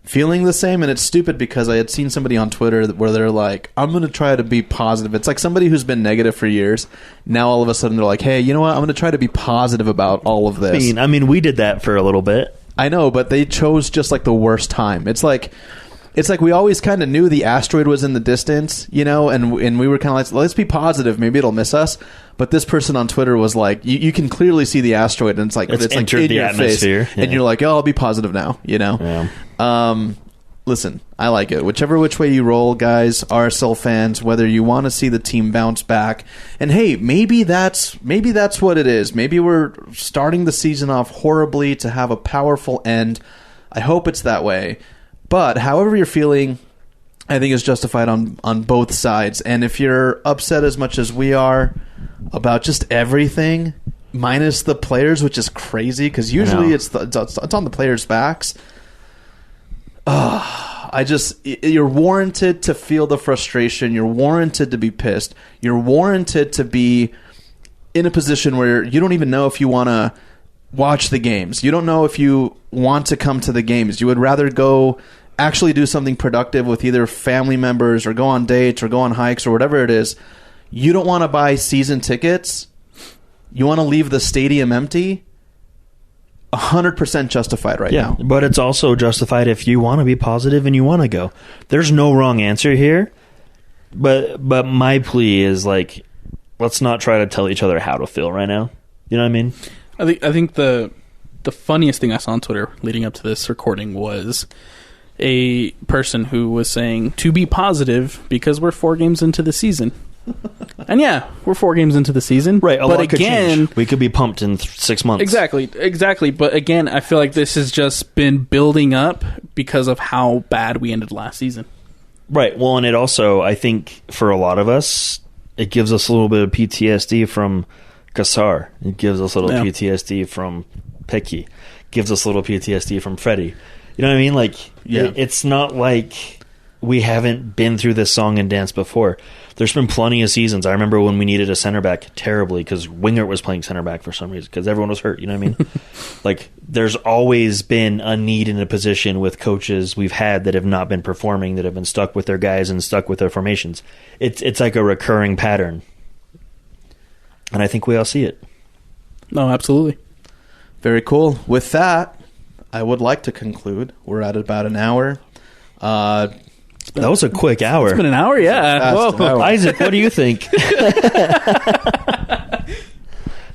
Speaker 1: feeling the same. And it's stupid because I had seen somebody on Twitter where they're like, I'm going to try to be positive. It's like somebody who's been negative for years. Now all of a sudden they're like, hey, you know what? I'm going to try to be positive about all of this.
Speaker 2: I mean, we did that for a little bit.
Speaker 1: I know, but they chose just like the worst time. It's like we always kind of knew the asteroid was in the distance, you know, and we were kind of like, let's be positive, maybe it'll miss us. But this person on Twitter was like, you can clearly see the asteroid, and it's like
Speaker 2: entered
Speaker 1: like in
Speaker 2: the
Speaker 1: your
Speaker 2: atmosphere,
Speaker 1: face, and you're like, oh, I'll be positive now, you know.
Speaker 2: Yeah.
Speaker 1: Listen, I like it. Which way you roll, guys, RSL fans, whether you want to see the team bounce back, and hey, maybe that's what it is. Maybe we're starting the season off horribly to have a powerful end. I hope it's that way. But however you're feeling, I think is justified on both sides. And if you're upset as much as we are about just everything, minus the players, which is crazy because usually it's on the players' backs. You're warranted to feel the frustration. You're warranted to be pissed. You're warranted to be in a position where you don't even know if you want to watch the games. You don't know if you want to come to the games. You would rather go actually do something productive with either family members or go on dates or go on hikes or whatever it is. You don't want to buy season tickets. You want to leave the stadium empty. 100% justified right now.
Speaker 2: But it's also justified if you want to be positive and you want to go. There's no wrong answer here. But my plea is like, let's not try to tell each other how to feel right now. You know what I mean?
Speaker 3: I think the funniest thing I saw on Twitter leading up to this recording was a person who was saying to be positive because we're 4 games into the season. And yeah, we're 4 games into the season.
Speaker 2: Right,
Speaker 3: but again,
Speaker 2: we could be pumped in 6 months.
Speaker 3: Exactly. But again, I feel like this has just been building up because of how bad we ended last season.
Speaker 2: Right. Well, and it also, I think, for a lot of us, it gives us a little bit of PTSD from Kassar. It gives us a little PTSD from Picky. Gives us a little PTSD from Freddie. You know what I mean? Like, it's not like we haven't been through this song and dance before. There's been plenty of seasons. I remember when we needed a center back terribly because Wingert was playing center back for some reason because everyone was hurt. You know what I mean? Like, there's always been a need in a position with coaches we've had that have not been performing, that have been stuck with their guys and stuck with their formations. It's like a recurring pattern. And I think we all see it.
Speaker 3: No, absolutely.
Speaker 1: Very cool. With that, I would like to conclude. We're at about an hour.
Speaker 2: That was a quick hour.
Speaker 3: It's been an hour, yeah.
Speaker 1: Whoa.
Speaker 2: Isaac, what do you think?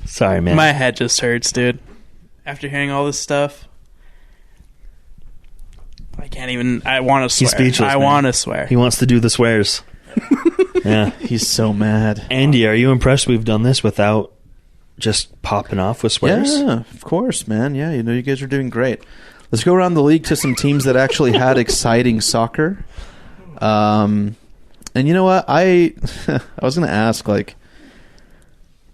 Speaker 2: Sorry, man.
Speaker 4: My head just hurts, dude. After hearing all this stuff, I can't even. I want to swear.
Speaker 2: He's speechless.
Speaker 4: I want to swear.
Speaker 2: He wants to do the swears. Yeah.
Speaker 1: He's so mad.
Speaker 2: Andy, are you impressed we've done this without just popping off with swears?
Speaker 1: Yeah, of course, man. Yeah, you guys are doing great. Let's go around the league to some teams that actually had exciting soccer. And you know what? I was going to ask, like,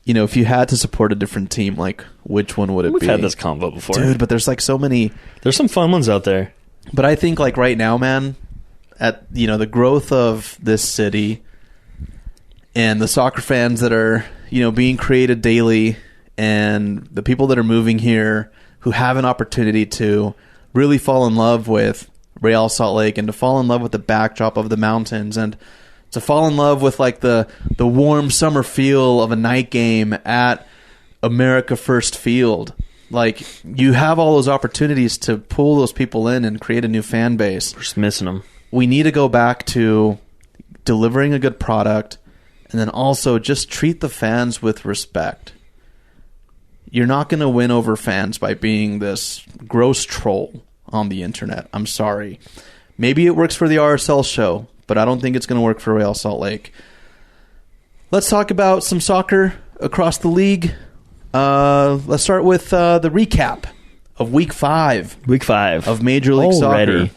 Speaker 1: you know, if you had to support a different team, like, which one would it be?
Speaker 2: We've had this convo before.
Speaker 1: Dude, but there's, like, so many.
Speaker 2: There's some fun ones out there.
Speaker 1: But I think, like, right now, man, at, you know, the growth of this city and the soccer fans that are, you know, being created daily and the people that are moving here who have an opportunity to really fall in love with Real Salt Lake and to fall in love with the backdrop of the mountains and to fall in love with like the warm summer feel of a night game at America First Field. Like, you have all those opportunities to pull those people in and create a new fan base.
Speaker 2: We're just missing them.
Speaker 1: We need to go back to delivering a good product and then also just treat the fans with respect. You're not going to win over fans by being this gross troll on the internet. I'm sorry. Maybe it works for the RSL show, but I don't think it's going to work for Real Salt Lake. Let's talk about some soccer across the league. Let's start with the recap of Week 5.
Speaker 2: Week 5
Speaker 1: of Major League Soccer.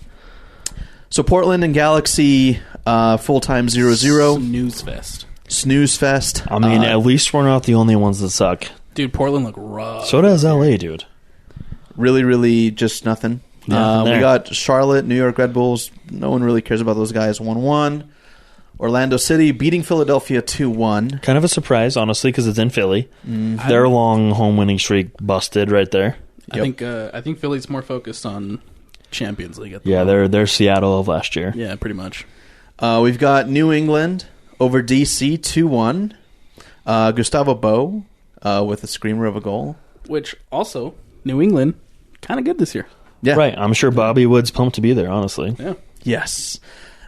Speaker 1: So Portland and Galaxy full-time 0-0. Snooze fest.
Speaker 2: I mean, at least we're not the only ones that suck.
Speaker 3: Dude, Portland look rough.
Speaker 2: So does LA, dude.
Speaker 1: Really, really just nothing. We got Charlotte, New York Red Bulls. No one really cares about those guys. 1-1. Orlando City beating Philadelphia 2-1.
Speaker 2: Kind of a surprise, honestly, because it's in Philly. Their long home winning streak busted right there.
Speaker 3: I think Philly's more focused on Champions League.
Speaker 2: Yeah, they're Seattle of last year.
Speaker 3: Yeah, pretty much.
Speaker 1: We've got New England over DC 2-1. Gustavo Bo with a screamer of a goal.
Speaker 3: Which also, New England, kind of good this year.
Speaker 1: Yeah.
Speaker 2: Right. I'm sure Bobby Wood's pumped to be there, honestly.
Speaker 3: Yeah.
Speaker 1: Yes.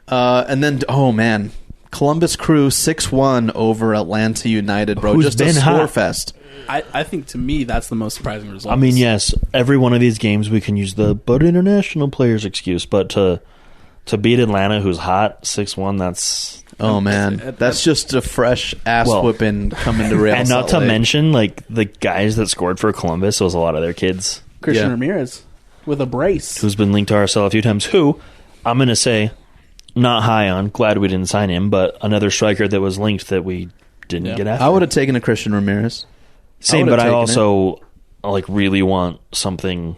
Speaker 1: And then, oh man, Columbus Crew 6-1 over Atlanta United, bro.
Speaker 2: Who's
Speaker 1: Just
Speaker 2: been
Speaker 1: a
Speaker 2: hot.
Speaker 1: score fest.
Speaker 3: I think, to me, that's the most surprising result.
Speaker 2: I mean, yes, every one of these games we can use but international players excuse, but to beat Atlanta, who's hot, 6-1, that's...
Speaker 1: Oh man, that's just a fresh ass whipping coming to Real
Speaker 2: And not
Speaker 1: Salt
Speaker 2: to
Speaker 1: Lake.
Speaker 2: mention, like, the guys that scored for Columbus, was a lot of their kids.
Speaker 3: Christian
Speaker 1: Yeah.
Speaker 3: Ramirez with a brace.
Speaker 2: Who's been linked to RSL a few times, who, I'm going to say, not high on, glad we didn't sign him, but another striker that was linked that we didn't get after.
Speaker 1: I would have taken a Christian Ramirez.
Speaker 2: Same,
Speaker 1: would've
Speaker 2: but I
Speaker 1: taken
Speaker 2: also, like, really want something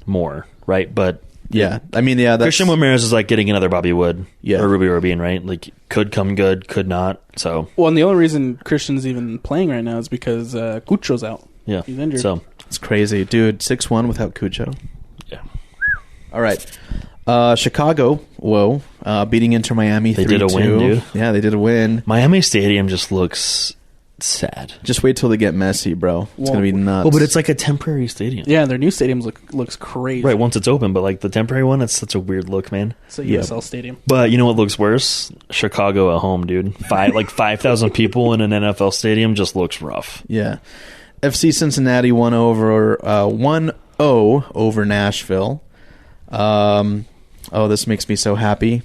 Speaker 2: more, right? But...
Speaker 1: Yeah, I mean, yeah, that's...
Speaker 2: Christian Ramirez is like getting another Bobby Wood,
Speaker 1: Yeah.
Speaker 2: or Ruby Rubin, right? Like, could come good, could not. So
Speaker 3: Well, and the only reason Christian's even playing right now is because Cucho's out.
Speaker 2: yeah,
Speaker 3: He's injured.
Speaker 2: So
Speaker 1: It's crazy. Dude, 6-1 without Cucho.
Speaker 2: yeah,
Speaker 1: All right. Chicago, beating Inter Miami 3-2.
Speaker 2: They did a win, dude.
Speaker 1: Yeah, they did a win.
Speaker 2: Miami Stadium just looks sad.
Speaker 1: Just wait till they get messy, bro. It's
Speaker 3: Well,
Speaker 1: going to be nuts.
Speaker 2: Well, but it's like a temporary stadium,
Speaker 3: Yeah, their new stadium looks crazy.
Speaker 2: right? Once it's open, but like the temporary one, it's such a weird look, man.
Speaker 3: It's a
Speaker 1: Yeah.
Speaker 3: USL stadium.
Speaker 2: But you know what looks worse? Chicago at home, dude. 5,000 people in an NFL stadium just looks rough.
Speaker 1: Yeah. FC Cincinnati 1-0 over Nashville. This makes me so happy.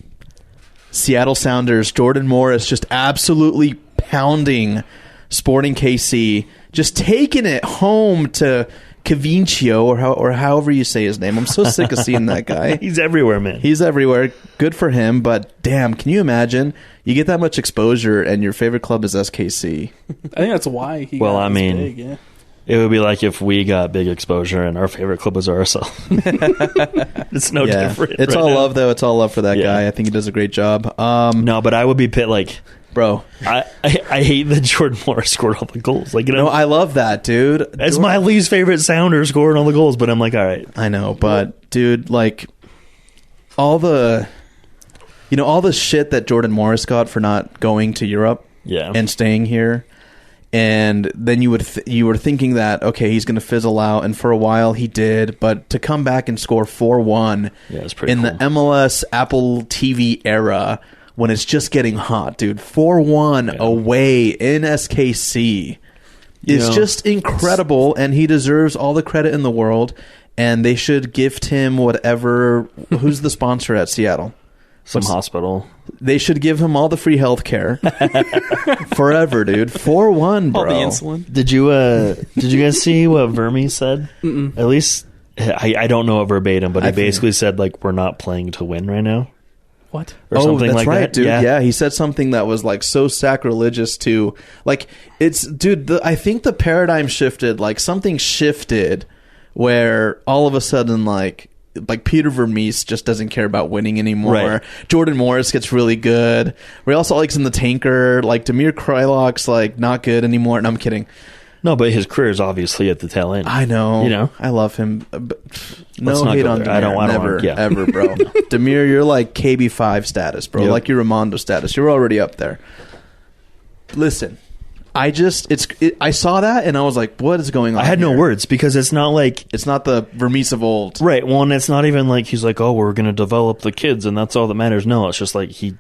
Speaker 1: Seattle Sounders, Jordan Morris just absolutely pounding Sporting KC, just taking it home to Cavincio or however you say his name. I'm so sick of seeing that guy.
Speaker 2: He's everywhere, man.
Speaker 1: He's everywhere. Good for him, but damn, can you imagine? You get that much exposure and your favorite club is SKC.
Speaker 3: I think that's why he
Speaker 2: Well,
Speaker 3: got
Speaker 2: I
Speaker 3: this
Speaker 2: mean,
Speaker 3: big, yeah.
Speaker 2: It would be like if we got big exposure and our favorite club was RSL. It's no different.
Speaker 1: It's
Speaker 2: right
Speaker 1: all
Speaker 2: now.
Speaker 1: love, though. It's all love for that
Speaker 2: Yeah.
Speaker 1: guy. I think he does a great job.
Speaker 2: No, but I would be
Speaker 1: Bro,
Speaker 2: I hate that Jordan Morris scored all the goals. Like, you know,
Speaker 1: no, I love that, dude.
Speaker 2: it's my least favorite Sounder scoring all the goals, but I'm like, all right.
Speaker 1: I know, but dude, like all the shit that Jordan Morris got for not going to Europe
Speaker 2: Yeah.
Speaker 1: and staying here, and then you were thinking that okay, he's going to fizzle out, and for a while he did, but to come back and score 4-1
Speaker 2: Yeah, it's pretty
Speaker 1: in
Speaker 2: cool.
Speaker 1: the MLS Apple TV era when it's just getting hot, dude. 4-1 away in SKC is just incredible, and he deserves all the credit in the world. And they should gift him whatever. Who's the sponsor at Seattle?
Speaker 2: Some hospital.
Speaker 1: They should give him all the free health care forever, dude. 4-1, bro.
Speaker 4: All the insulin.
Speaker 2: Did you guys see what Vermes said? At least I don't know it verbatim, but he basically said like we're not playing to win right now.
Speaker 3: What?
Speaker 2: Or something
Speaker 1: that's
Speaker 2: like
Speaker 1: right,
Speaker 2: that.
Speaker 1: dude.
Speaker 2: Yeah.
Speaker 1: Yeah, he said something that was like so sacrilegious to like it's, dude. I think the paradigm shifted. Like something shifted where all of a sudden, like Peter Vermees just doesn't care about winning anymore.
Speaker 2: Right.
Speaker 1: Jordan Morris gets really good. Real Salt Lake's in the tanker. Like Damir Krylock's like not good anymore. No, I'm kidding.
Speaker 2: No, but his career is obviously at the tail end.
Speaker 1: I know.
Speaker 2: You know?
Speaker 1: I love him. But no
Speaker 2: Let's not
Speaker 1: hate
Speaker 2: go
Speaker 1: on
Speaker 2: there.
Speaker 1: Demir.
Speaker 2: I don't
Speaker 1: Never,
Speaker 2: want- yeah.
Speaker 1: ever, bro. Demir, you're like KB5 status, bro.
Speaker 2: Yep.
Speaker 1: Like you're Ramondo status. You're already up there. Listen, I saw that and I was like, what is going on?
Speaker 2: I had no
Speaker 1: here?
Speaker 2: words because it's not like
Speaker 1: It's not the Vermees of old.
Speaker 2: right. Well, and it's not even like he's like, oh, we're going to develop the kids and that's all that matters. No, it's just like he's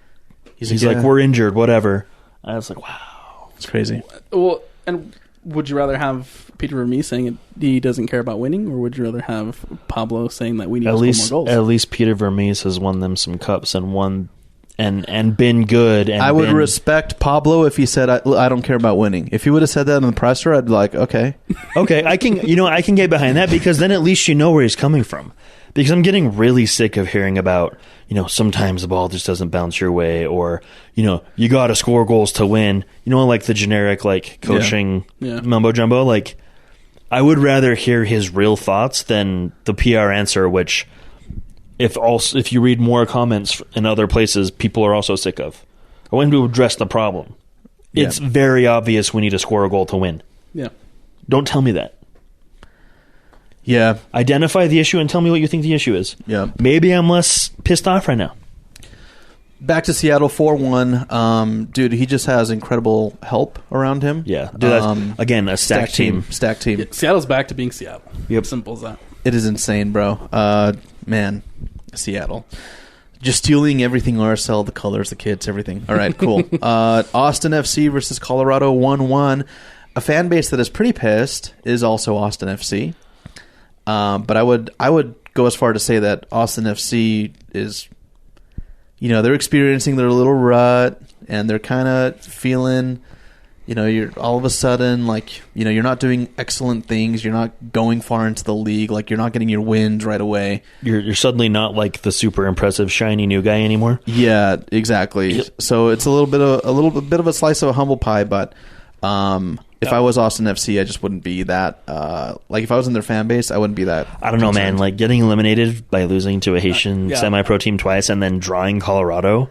Speaker 2: like, we're injured, whatever. I was like, wow,
Speaker 1: It's crazy.
Speaker 3: Well, and would you rather have Peter Vermees saying he doesn't care about winning, or would you rather have Pablo saying that we need to score more goals?
Speaker 2: At least Peter Vermees has won them some cups and won and been good. And
Speaker 1: I would
Speaker 2: been,
Speaker 1: respect Pablo if he said, I don't care about winning. If he would have said that in the presser, I'd be like, okay.
Speaker 2: Okay, I can get behind that because then at least you know where he's coming from. Because I'm getting really sick of hearing about, sometimes the ball just doesn't bounce your way or, you got to score goals to win. Like the generic like coaching mumbo jumbo. Like I would rather hear his real thoughts than the PR answer, which if you read more comments in other places, people are also sick of. I want him to address the problem.
Speaker 1: Yeah.
Speaker 2: It's very obvious we need to score a goal to win.
Speaker 3: Yeah.
Speaker 2: Don't tell me that.
Speaker 1: Yeah.
Speaker 2: Identify the issue and tell me what you think the issue is.
Speaker 1: Yeah.
Speaker 2: Maybe I'm less pissed off right now.
Speaker 1: Back to Seattle 4-1. Dude, he just has incredible help around him.
Speaker 2: Yeah. Dude, that's, again, a stacked team.
Speaker 1: Stacked team.
Speaker 3: Yeah, Seattle's back to being Seattle.
Speaker 2: Yep.
Speaker 3: Simple as that.
Speaker 1: It is insane, bro. Man, Seattle. Just stealing everything RSL, the colors, the kids, everything. All right, cool. Austin FC versus Colorado 1-1. A fan base that is pretty pissed is also Austin FC. But I would go as far to say that Austin FC is, they're experiencing their little rut, and they're kind of feeling, you're all of a sudden, like, you're not doing excellent things. You're not going far into the league. Like, you're not getting your wins right away.
Speaker 2: You're suddenly not like the super impressive shiny new guy anymore.
Speaker 1: Yeah, exactly.
Speaker 2: Yep.
Speaker 1: So it's a little bit of a slice of a humble pie, but if I was Austin FC, I just wouldn't be that. Like, if I was in their fan base, I wouldn't be that.
Speaker 2: I don't know, man. Like, getting eliminated by losing to a Haitian semi-pro team twice and then drawing Colorado.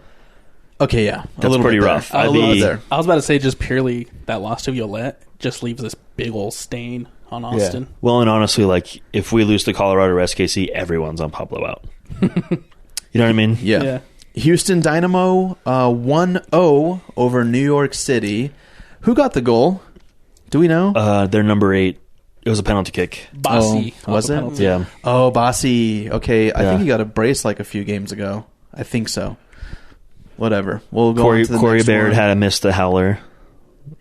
Speaker 1: Okay, yeah.
Speaker 2: That's pretty rough.
Speaker 1: A little bit there.
Speaker 3: I was about to say, just purely that loss to Violette just leaves this big old stain on Austin.
Speaker 2: Yeah. Well, and honestly, like, if we lose to Colorado or SKC, everyone's on Pablo out. You know what I mean?
Speaker 1: Yeah. Houston Dynamo 1-0 over New York City. Who got the goal? Do we know?
Speaker 2: They're number 8. It was a penalty kick.
Speaker 3: Bossy.
Speaker 1: Was it?
Speaker 3: Penalty.
Speaker 2: Yeah.
Speaker 1: Oh, Bossy. Okay, I think he got a brace like a few games ago. I think so. Whatever. We'll go on to the
Speaker 2: Corey
Speaker 1: next
Speaker 2: Baird
Speaker 1: one.
Speaker 2: had to miss the howler.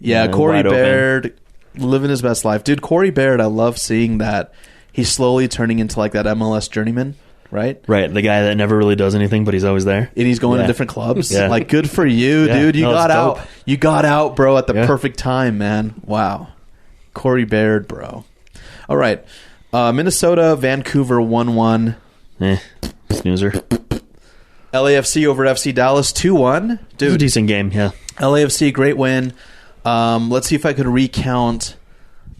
Speaker 1: Yeah, Corey Baird living his best life. Dude, Corey Baird, I love seeing that. He's slowly turning into like that MLS journeyman, right?
Speaker 2: Right, the guy that never really does anything, but he's always there.
Speaker 1: And he's going to different clubs.
Speaker 2: Yeah.
Speaker 1: Like, good for you, dude. You got
Speaker 2: it's
Speaker 1: out.
Speaker 2: dope.
Speaker 1: You got out, bro, at the perfect time, man. Wow. Corey Baird, bro. All right. Minnesota, Vancouver 1-1.
Speaker 2: Snoozer.
Speaker 1: LAFC over FC Dallas 2-1.
Speaker 2: It was a
Speaker 1: Dude,
Speaker 2: decent game, yeah.
Speaker 1: LAFC, great win. Let's see if I could recount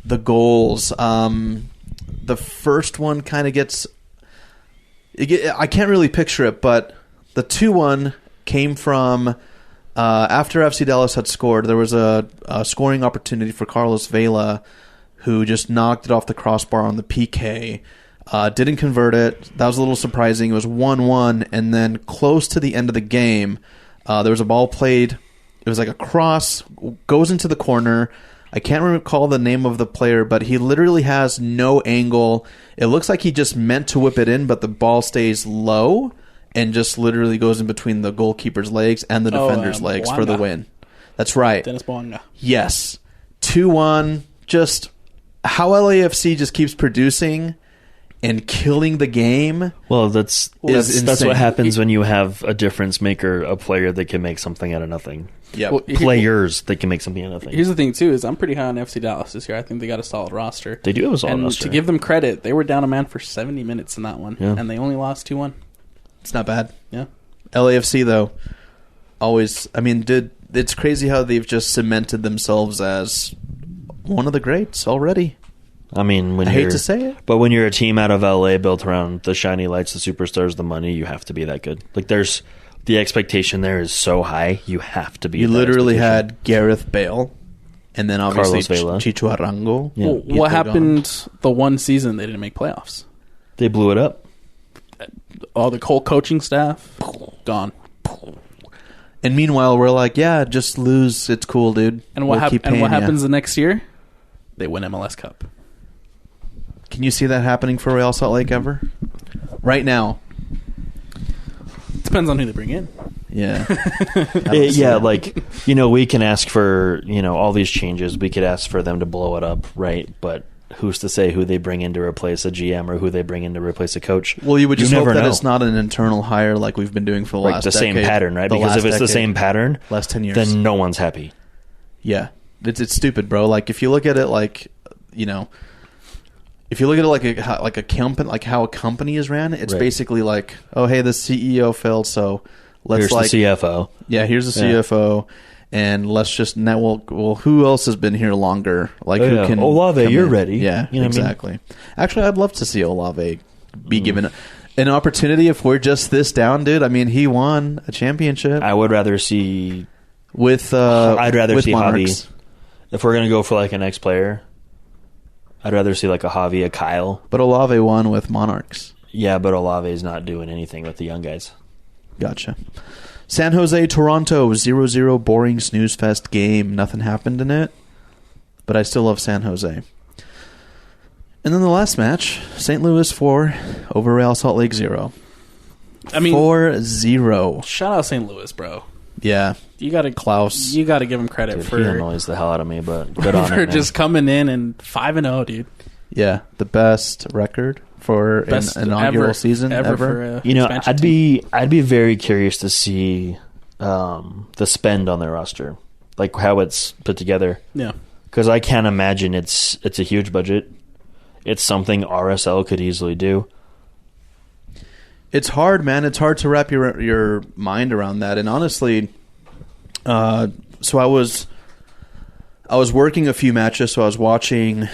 Speaker 1: the goals. The first one kind of gets... I can't really picture it, but the 2-1 came from... after FC Dallas had scored, there was a scoring opportunity for Carlos Vela, who just knocked it off the crossbar on the PK. Didn't convert it. That was a little surprising. It was 1-1, and then close to the end of the game, there was a ball played. It was like a cross, goes into the corner. I can't recall the name of the player, but he literally has no angle. It looks like he just meant to whip it in, but the ball stays low and just literally goes in between the goalkeeper's legs and the defender's legs for the win. That's right.
Speaker 3: Dennis Boanga.
Speaker 1: Yes. 2-1. Just how LAFC just keeps producing and killing the game.
Speaker 2: Well, that's
Speaker 1: insane.
Speaker 2: what happens when you have a difference maker, a player that can make something out of nothing.
Speaker 1: Yeah.
Speaker 3: Well,
Speaker 2: Players that can make something out of nothing.
Speaker 3: Here's the thing, too, is I'm pretty high on FC Dallas this year. I think they got a solid roster.
Speaker 2: They do have a solid
Speaker 3: and
Speaker 2: roster.
Speaker 3: to give them credit, they were down a man for 70 minutes in that one, and they only lost 2-1.
Speaker 1: It's not bad.
Speaker 3: Yeah.
Speaker 1: LAFC, though, always... I mean, it's crazy how they've just cemented themselves as one of the greats already.
Speaker 2: I mean,
Speaker 1: I hate to say it.
Speaker 2: But when you're a team out of LA built around the shiny lights, the superstars, the money, you have to be that good. Like, there's... The expectation there is so high, you have to be.
Speaker 1: You literally had Gareth Bale, and then obviously
Speaker 2: Carlos Vela.
Speaker 1: Chicho Arango.
Speaker 2: Yeah.
Speaker 3: Well, what happened the one season they didn't make playoffs?
Speaker 2: They blew it up.
Speaker 3: All the whole coaching staff, gone.
Speaker 1: And meanwhile, we're like, yeah, just lose. It's cool, dude.
Speaker 3: And what,
Speaker 1: We'll keep paying ya.
Speaker 3: happens the next year? They win MLS Cup.
Speaker 1: Can you see that happening for Real Salt Lake ever? Right now.
Speaker 3: Depends on who they bring in.
Speaker 1: Yeah.
Speaker 2: Yeah, like, we can ask for, all these changes. We could ask for them to blow it up, right? But who's to say who they bring in to replace a GM or who they bring in to replace a coach?
Speaker 1: Well, you would just hope
Speaker 2: never
Speaker 1: that
Speaker 2: know.
Speaker 1: it's not an internal hire like we've been doing for the
Speaker 2: Like
Speaker 1: last
Speaker 2: the same
Speaker 1: decade.
Speaker 2: pattern, right?
Speaker 1: The
Speaker 2: Because if
Speaker 1: last
Speaker 2: it's the
Speaker 1: decade.
Speaker 2: same pattern,
Speaker 1: Last 10 years.
Speaker 2: then no one's happy.
Speaker 1: Yeah. It's stupid, bro. Like, if you look at it like, if you look at it like a company, like how a company is ran, it's
Speaker 2: Right.
Speaker 1: basically like, oh, hey, the CEO failed, so let's
Speaker 2: Here's the CFO.
Speaker 1: Yeah, here's the CFO, and let's just now. Well, who else has been here longer? Like, who can
Speaker 2: Olave,
Speaker 1: come
Speaker 2: you're
Speaker 1: in?
Speaker 2: ready.
Speaker 1: Yeah,
Speaker 2: You know what I mean?
Speaker 1: exactly. Actually, I'd love to see Olave be given an opportunity. If we're just this down, dude. I mean, he won a championship.
Speaker 2: I would rather see
Speaker 1: with
Speaker 2: I'd rather
Speaker 1: with
Speaker 2: see
Speaker 1: Monarchs.
Speaker 2: Javi. If we're gonna go for like an ex player, I'd rather see like a Javi, a Kyle.
Speaker 1: But Olave won with Monarchs.
Speaker 2: Yeah, but Olave's not doing anything with the young guys.
Speaker 1: Gotcha. San Jose, Toronto, 0-0 boring snooze fest game. Nothing happened in it, but I still love San Jose. And then the last match, St. Louis 4 over Real Salt Lake 0.
Speaker 3: I mean,
Speaker 1: 4-0.
Speaker 3: shout out St. Louis, bro.
Speaker 1: Yeah.
Speaker 3: You got to
Speaker 1: Klaus.
Speaker 3: You got to give him credit
Speaker 2: Dude,
Speaker 3: for
Speaker 2: he annoys the hell out of me, but good on
Speaker 3: for
Speaker 2: him.
Speaker 3: just coming in and 5-0, dude.
Speaker 1: Yeah, the best record for
Speaker 3: Best
Speaker 1: an inaugural season ever.
Speaker 3: for a
Speaker 2: You know,
Speaker 3: expansion
Speaker 2: I'd be very curious to see the spend on their roster, like how it's put together.
Speaker 3: Yeah.
Speaker 2: Because I can't imagine it's a huge budget. It's something RSL could easily do.
Speaker 1: It's hard, man. It's hard to wrap your mind around that. And honestly, so I was working a few matches, so I was watching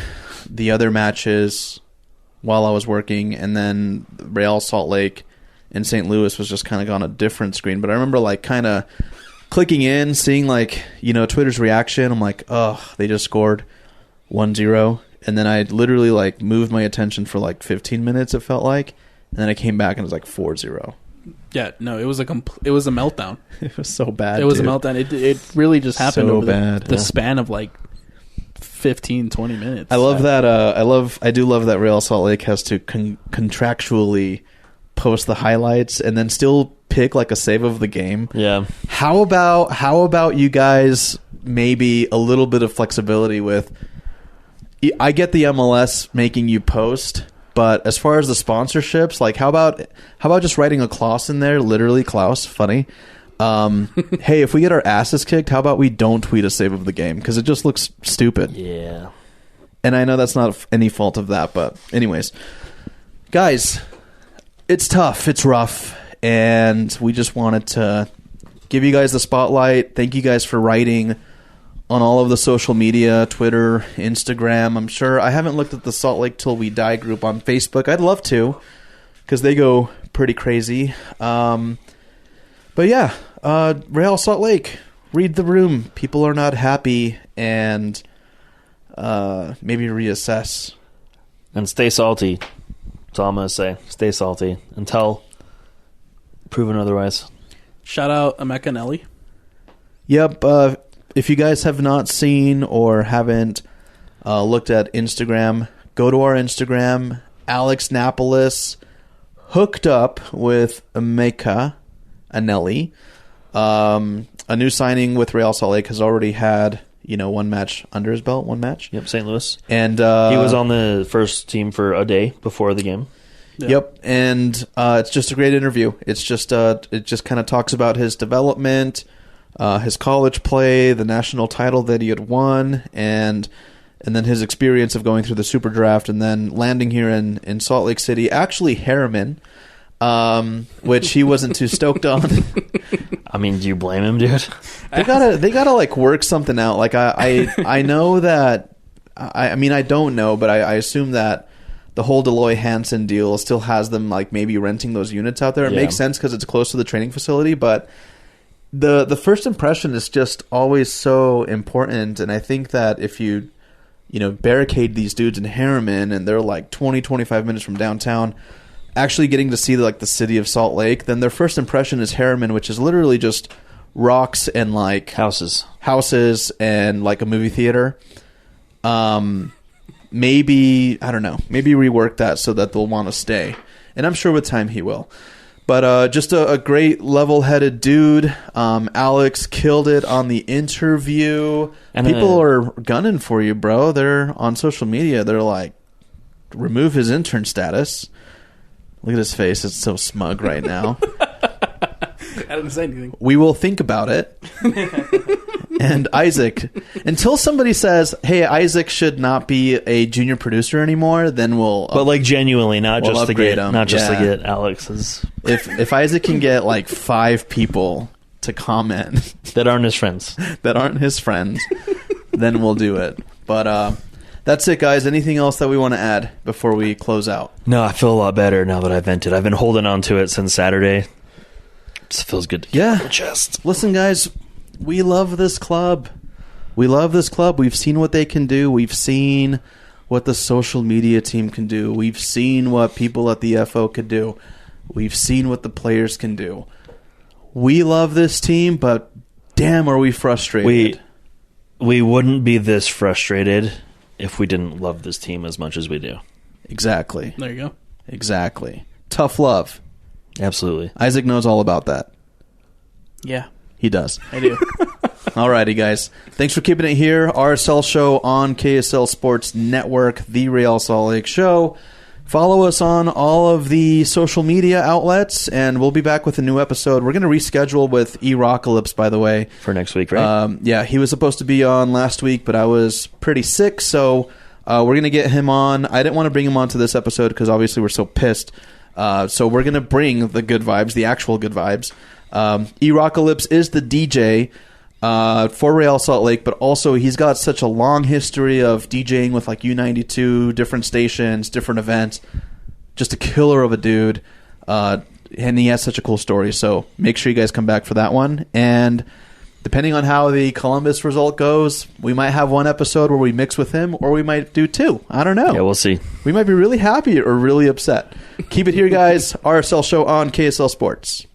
Speaker 1: the other matches while I was working, and then Real Salt Lake and St. Louis was just kind of on a different screen. But I remember like kind of clicking in, seeing like, you know, Twitter's reaction. I'm like, oh, they just scored 1-0. And then I literally like moved my attention for like 15 minutes, it felt like. And then I came back and it was like 4-0.
Speaker 3: Yeah, no, it was a meltdown.
Speaker 1: It was so bad.
Speaker 3: It was
Speaker 1: dude.
Speaker 3: a meltdown. It really just happened
Speaker 1: So
Speaker 3: over
Speaker 1: bad.
Speaker 3: the
Speaker 1: Yeah.
Speaker 3: span of like 15, 20 minutes.
Speaker 1: I love that. I do love that Real Salt Lake has to contractually post the highlights and then still pick like a save of the game.
Speaker 2: Yeah.
Speaker 1: How about you guys maybe a little bit of flexibility with? I get the MLS making you post, but as far as the sponsorships, like how about just writing a clause in there, literally Klaus, funny. Hey, if we get our asses kicked, how about we don't tweet a save of the game because it just looks stupid.
Speaker 2: Yeah.
Speaker 1: And I know that's not any fault of that, but anyways, guys, it's tough, it's rough, and we just wanted to give you guys the spotlight. Thank you guys for writing on all of the social media, Twitter, Instagram. I'm sure I haven't looked at the Salt Lake Till We Die group on Facebook. I'd love to, because they go pretty crazy. But yeah, Real Salt Lake, read the room. People are not happy, and maybe reassess.
Speaker 2: And stay salty. That's all I'm going to say. Stay salty until proven otherwise.
Speaker 3: Shout out Emeka Nelly.
Speaker 1: Yep. If you guys have not seen or haven't looked at Instagram, go to our Instagram. Alex Napolis hooked up with Emeka Anelli. A new signing with Real Salt Lake has already had, one match under his belt, one match.
Speaker 2: Yep, St. Louis.
Speaker 1: And
Speaker 2: he was on the first team for a day before the game.
Speaker 3: Yeah.
Speaker 1: Yep, and it's just a great interview. It's just it just kind of talks about his development, his college play, the national title that he had won, and then his experience of going through the Super Draft and then landing here in Salt Lake City. Actually, Harriman, which he wasn't too stoked on.
Speaker 2: I mean, do you blame him, dude?
Speaker 1: They gotta like work something out. Like I know that. I mean, I don't know, but I assume that the whole Deloy Hansen deal still has them like maybe renting those units out there. It makes sense because it's close to the training facility, but the first impression is just always so important. And I think that if you barricade these dudes in Harriman and they're like 20-25 minutes from downtown, actually getting to see the city of Salt Lake, then their first impression is Harriman, which is literally just rocks and like
Speaker 2: Houses
Speaker 1: and like a movie theater. Maybe, I don't know, maybe rework that so that they'll want to stay. And I'm sure with time he will. But just a great level-headed dude. Alex killed it on the interview. And people are gunning for you, bro. They're on social media. They're like, remove his intern status. Look at his face. It's so smug right now.
Speaker 3: I didn't say anything.
Speaker 1: We will think about it. And Isaac, until somebody says, hey, Isaac should not be a junior producer anymore, then we'll...
Speaker 2: But like genuinely, not
Speaker 1: we'll
Speaker 2: just to get
Speaker 1: him.
Speaker 2: not just to get Alex's...
Speaker 1: If Isaac can get like 5 people to comment...
Speaker 2: that aren't his friends.
Speaker 1: That aren't his friends, then we'll do it. But that's it, guys. Anything else that we want to add before we close out?
Speaker 2: No, I feel a lot better now that I vented. I've been holding on to it since Saturday. It feels good to get it off my chest.
Speaker 1: Listen, guys, We love this club. We love this club. We've seen what they can do. We've seen what the social media team can do. We've seen what people at the FO could do. We've seen what the players can do. We love this team, but damn, are we frustrated.
Speaker 2: We wouldn't be this frustrated if we didn't love this team as much as we do.
Speaker 1: Exactly.
Speaker 3: There you go.
Speaker 1: Exactly. Tough love.
Speaker 2: Absolutely.
Speaker 1: Isaac knows all about that.
Speaker 4: Yeah,
Speaker 1: He does.
Speaker 4: I do.
Speaker 1: Alrighty, guys. Thanks for keeping it here. RSL Show on KSL Sports Network, the Real Salt Lake Show. Follow us on all of the social media outlets, and we'll be back with a new episode. We're going to reschedule with E-Rockalypse, by the way.
Speaker 2: For next week, right?
Speaker 1: Yeah, he was supposed to be on last week, but I was pretty sick, so we're going to get him on. I didn't want to bring him on to this episode because obviously we're so pissed. So we're going to bring the good vibes, the actual good vibes. E-Rockalypse is the DJ for Real Salt Lake, but also he's got such a long history of DJing with like U92, different stations, different events. Just a killer of a dude. And he has such a cool story. So make sure you guys come back for that one. And depending on how the Columbus result goes, we might have one episode where we mix with him, or we might do two. I don't know.
Speaker 2: Yeah, we'll see.
Speaker 1: We might be really happy or really upset. Keep it here, guys. RSL Show on KSL Sports.